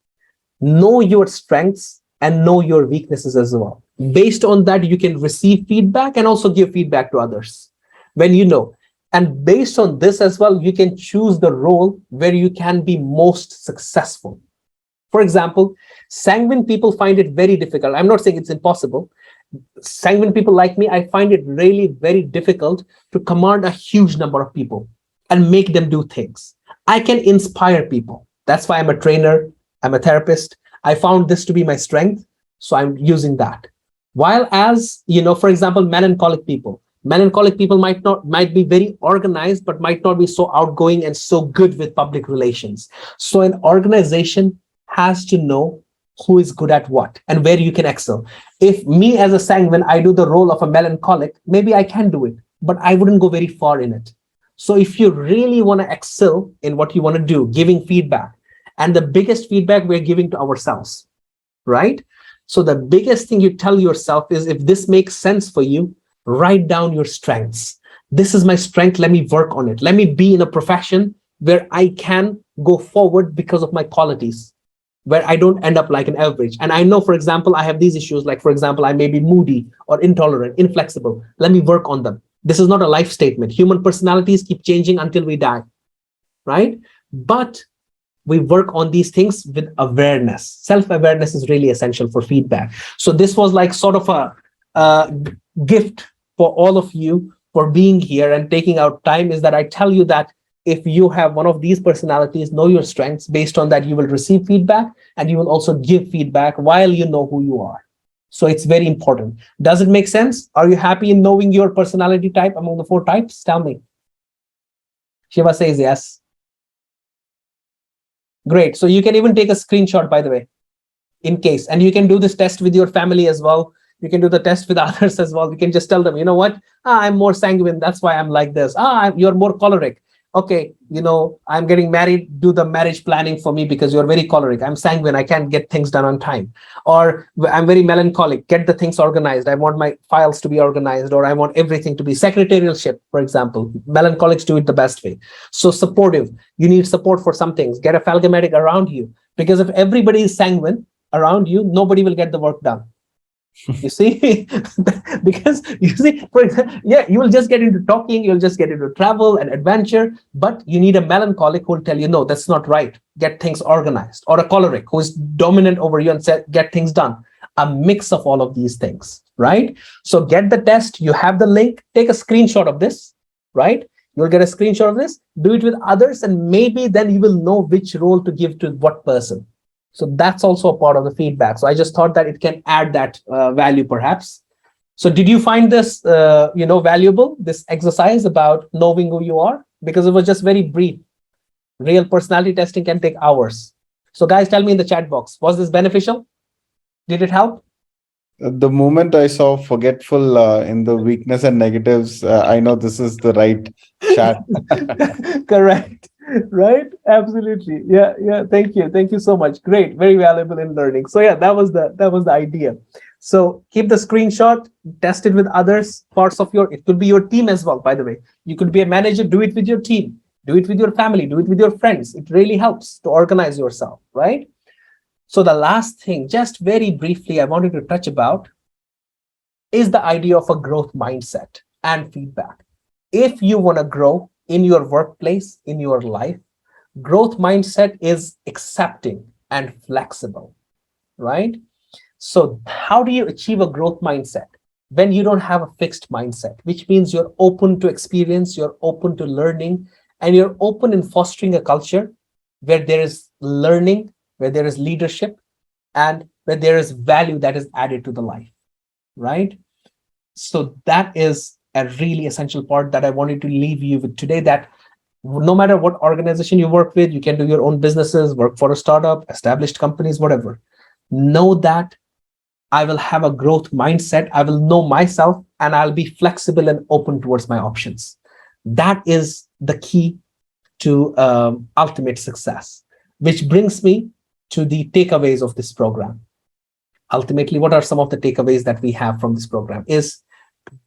Know your strengths and know your weaknesses as well. Based on that, you can receive feedback and also give feedback to others when you know. And based on this as well, you can choose the role where you can be most successful. For example, sanguine people find it very difficult. I'm not saying it's impossible. Sanguine people like me, I find it really very difficult to command a huge number of people and make them do things. I can inspire people. That's why I'm a trainer. I'm a therapist. I found this to be my strength. So I'm using that. While as, for example, melancholic people might be very organized, but might not be so outgoing and so good with public relations. So an organization has to know who is good at what and where you can excel. If me as a sanguine, I do the role of a melancholic, maybe I can do it, but I wouldn't go very far in it. So if you really want to excel in what you want to do, giving feedback, and the biggest feedback we're giving to ourselves, right? So the biggest thing you tell yourself is, if this makes sense for you, write down your strengths. This is my strength. Let me work on it. Let me be in a profession where I can go forward because of my qualities, where I don't end up like an average. And I know, for example, I have these issues. Like, for example, I may be moody or intolerant, inflexible. Let me work on them. This is not a life statement. Human personalities keep changing until we die, right? But we work on these things with awareness. Self-awareness is really essential for feedback. So this was like sort of a gift for all of you for being here and taking out time, is that I tell you that if you have one of these personalities, know your strengths. Based on that, you will receive feedback, and you will also give feedback while you know who you are. So it's very important. Does it make sense? Are you happy in knowing your personality type among the 4 types? Tell me. Shiva says yes. Great. So you can even take a screenshot, by the way, in case, and you can do this test with your family as well. You can do the test with others as well. You can just tell them, you know what? I'm more sanguine. That's why I'm like this. You're more choleric. Okay, I'm getting married. Do the marriage planning for me because you're very choleric. I'm sanguine. I can't get things done on time. Or I'm very melancholic. Get the things organized. I want my files to be organized, or I want everything to be secretarialship, for example. Melancholics do it the best way. So supportive. You need support for some things. Get a phlegmatic around you, because if everybody is sanguine around you, nobody will get the work done. You see, because you see, for example, you will just get into talking, you'll just get into travel and adventure, but you need a melancholic who will tell you, no, that's not right. Get things organized. Or a choleric who is dominant over you and say, get things done. A mix of all of these things, right? So get the test. You have the link. Take a screenshot of this, right? You'll get a screenshot of this. Do it with others, and maybe then you will know which role to give to what person. So that's also a part of the feedback. So I just thought that it can add that value, perhaps. So did you find this, valuable, this exercise about knowing who you are? Because it was just very brief. Real personality testing can take hours. So guys, tell me in the chat box, was this beneficial? Did it help? The moment I saw forgetful in the weakness and negatives, I know this is the right chat. Correct. Right? Absolutely. Yeah. Thank you so much. Great. Very valuable in learning. So yeah, that was the idea. So keep the screenshot, test it with others, it could be your team as well, by the way. You could be a manager, do it with your team, do it with your family, do it with your friends. It really helps to organize yourself, right? So the last thing, just very briefly, I wanted to touch about is the idea of a growth mindset and feedback. If you want to grow in your workplace, in your life, growth mindset is accepting and flexible, right? So how do you achieve a growth mindset? When you don't have a fixed mindset, which means you're open to experience, you're open to learning, and you're open in fostering a culture where there is learning, where there is leadership, and where there is value that is added to the life, right? So that is a really essential part that I wanted to leave you with today, that no matter what organization you work with, you can do your own businesses, work for a startup, established companies, whatever. Know that I will have a growth mindset. I will know myself, and I'll be flexible and open towards my options. That is the key to ultimate success, which brings me to the takeaways of this program. Ultimately, what are some of the takeaways that we have from this program? Is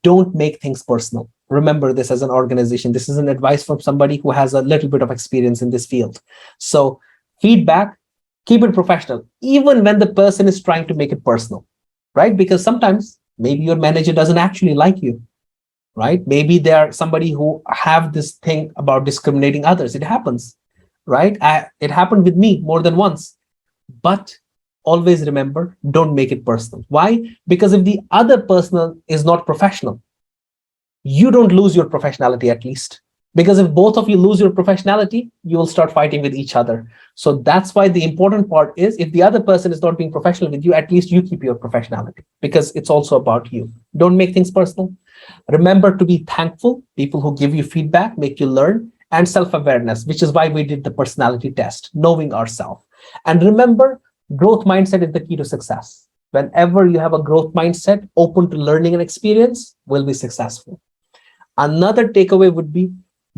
don't make things personal. Remember this as an organization. This is an advice from somebody who has a little bit of experience in this field. So feedback, keep it professional, even when the person is trying to make it personal, right? Because sometimes maybe your manager doesn't actually like you, right? Maybe they are somebody who have this thing about discriminating others. It happens, right? It happened with me more than once. But always remember, don't make it personal. Why? Because if the other person is not professional, you don't lose your professionality at least. Because if both of you lose your professionality, you will start fighting with each other. So that's why the important part is, if the other person is not being professional with you, at least you keep your professionality, because it's also about you. Don't make things personal. Remember to be thankful. People who give you feedback make you learn, and self-awareness, which is why we did the personality test, knowing ourselves. And remember, growth mindset is the key to success. Whenever you have a growth mindset, open to learning and experience, will be successful. Another takeaway would be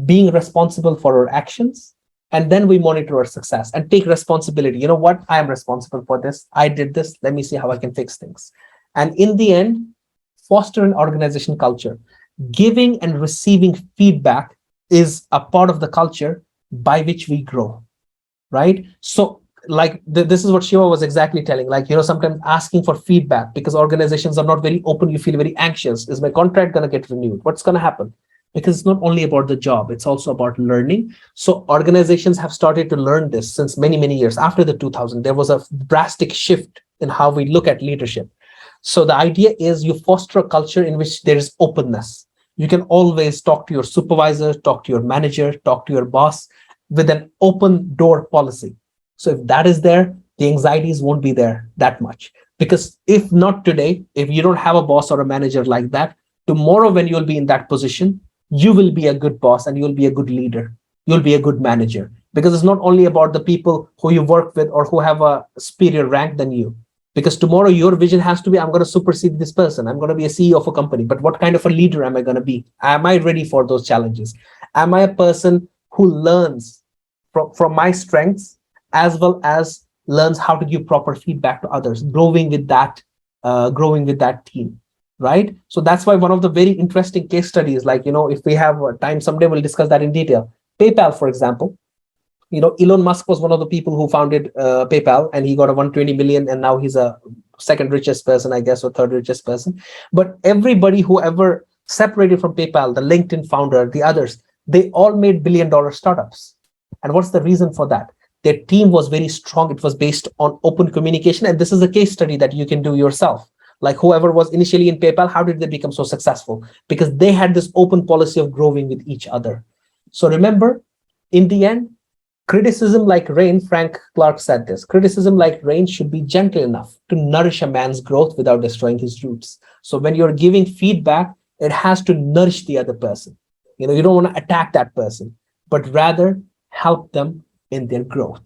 being responsible for our actions, and then we monitor our success and take responsibility. You know what? I am responsible for this. I did this. Let me see how I can fix things. And in the end, foster an organization culture. Giving and receiving feedback is a part of the culture by which we grow, right? So like this is what Shiva was exactly telling, like, sometimes asking for feedback, because organizations are not very open. You feel very anxious. Is my contract going to get renewed? What's going to happen? Because it's not only about the job, it's also about learning. So organizations have started to learn this since many, many years. After the 2000, there was a drastic shift in how we look at leadership. So the idea is you foster a culture in which there is openness. You can always talk to your supervisor, talk to your manager, talk to your boss with an open door policy. So if that is there, the anxieties won't be there that much. Because if not today, if you don't have a boss or a manager like that, tomorrow when you'll be in that position, you will be a good boss and you'll be a good leader. You'll be a good manager. Because it's not only about the people who you work with or who have a superior rank than you. Because tomorrow your vision has to be, I'm going to supersede this person. I'm going to be a CEO of a company. But what kind of a leader am I going to be? Am I ready for those challenges? Am I a person who learns from my strengths, as well as learns how to give proper feedback to others, growing with that team, right? So that's why one of the very interesting case studies, like, if we have time someday, we'll discuss that in detail. PayPal, for example, Elon Musk was one of the people who founded PayPal, and he got a 120 million, and now he's a second richest person, I guess, or third richest person. But everybody who ever separated from PayPal, the LinkedIn founder, the others, they all made billion-dollar startups. And what's the reason for that? Their team was very strong. It was based on open communication. And this is a case study that you can do yourself. Like whoever was initially in PayPal, how did they become so successful? Because they had this open policy of growing with each other. So remember, in the end, criticism like rain, Frank Clark said this, criticism like rain should be gentle enough to nourish a man's growth without destroying his roots. So when you're giving feedback, it has to nourish the other person. You don't want to attack that person, but rather help them in their growth.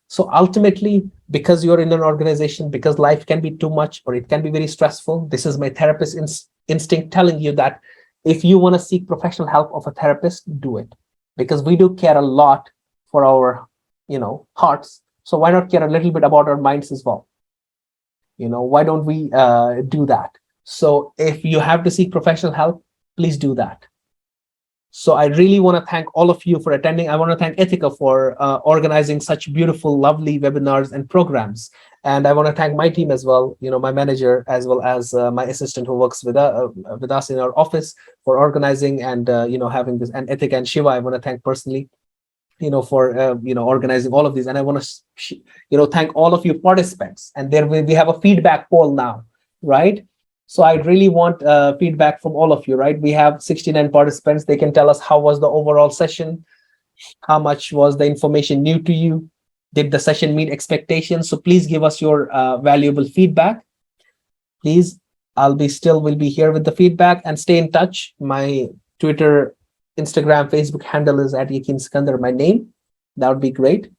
So ultimately, because you're in an organization, because life can be too much or it can be very stressful, this is my therapist instinct telling you that if you want to seek professional help of a therapist, do it. Because we do care a lot for our, hearts. So why not care a little bit about our minds as well? Why don't we do that? So if you have to seek professional help, please do that. So I really want to thank all of you for attending. I want to thank Ethica for organizing such beautiful, lovely webinars and programs. And I want to thank my team as well, my manager, as well as my assistant who works with us in our office for organizing and, having this. And Ethica and Shiva, I want to thank personally, for, organizing all of these. And I want to, thank all of you participants. And we have a feedback poll now, right? So I really want feedback from all of you, right? We have 69 participants. They can tell us how was the overall session, how much was the information new to you, did the session meet expectations? So please give us your valuable feedback. Please, will be here with the feedback, and stay in touch. My Twitter, Instagram, Facebook handle is at Yaqeen Sikander, my name. That would be great.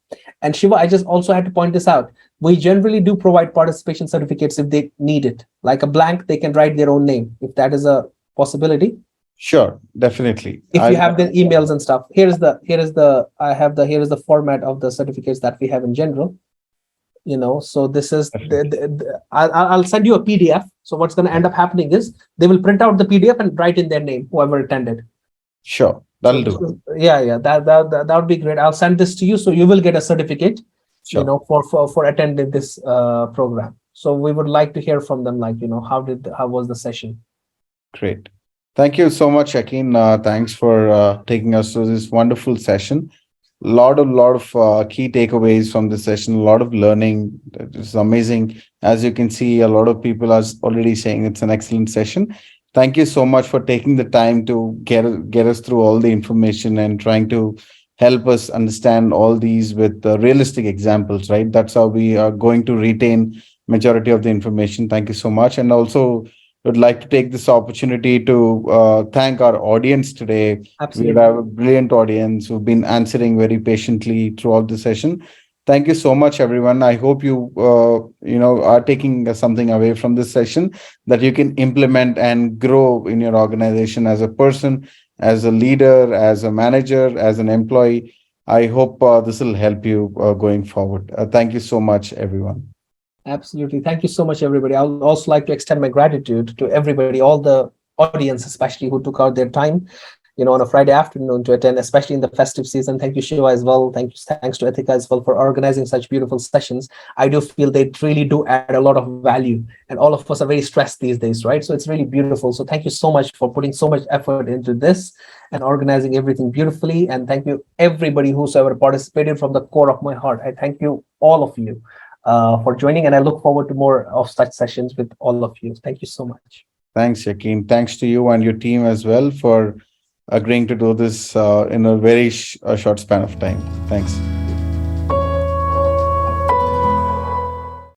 And Shiva, I just also had to point this out. We generally do provide participation certificates if they need it. Like a blank, they can write their own name, if that is a possibility. Sure, definitely. If you have the emails and stuff, here is the format of the certificates that we have in general. So this is I'll send you a PDF. So what's going to end up happening is they will print out the PDF and write in their name, whoever attended. Sure, that'll do. Yeah, that would be great. I'll send this to you, so you will get a certificate. Sure. For attending this program. So we would like to hear from them, like, how was the session? Great. Thank you so much, Yaqeen. Thanks for taking us through this wonderful session. Lot of key takeaways from the session, a lot of learning. It's amazing. As you can see, a lot of people are already saying it's an excellent session. Thank you so much for taking the time to get us through all the information and trying to help us understand all these with realistic examples, right? That's how we are going to retain majority of the information. Thank you so much. And also would like to take this opportunity to thank our audience today. We Absolutely. have a brilliant audience who've been answering very patiently throughout the session. Thank you so much, everyone. I hope you are taking something away from this session that you can implement and grow in your organization as a person, as a leader, as a manager, as an employee. I hope this will help you going forward. Thank you so much, everyone. Absolutely. Thank you so much, everybody. I would also like to extend my gratitude to everybody, all the audience, especially who took out their time, on a Friday afternoon to attend, especially in the festive season. Thank you, Shiva, as well. Thanks to Ethika as well for organizing such beautiful sessions. I do feel they really do add a lot of value, and all of us are very stressed these days, right? So it's really beautiful. So thank you so much for putting so much effort into this and organizing everything beautifully. And thank you, everybody whosoever participated from the core of my heart. I thank you, all of you, for joining, and I look forward to more of such sessions with all of you. Thank you so much. Thanks, Yaqeen. Thanks to you and your team as well for agreeing to do this in a very short span of time. Thanks.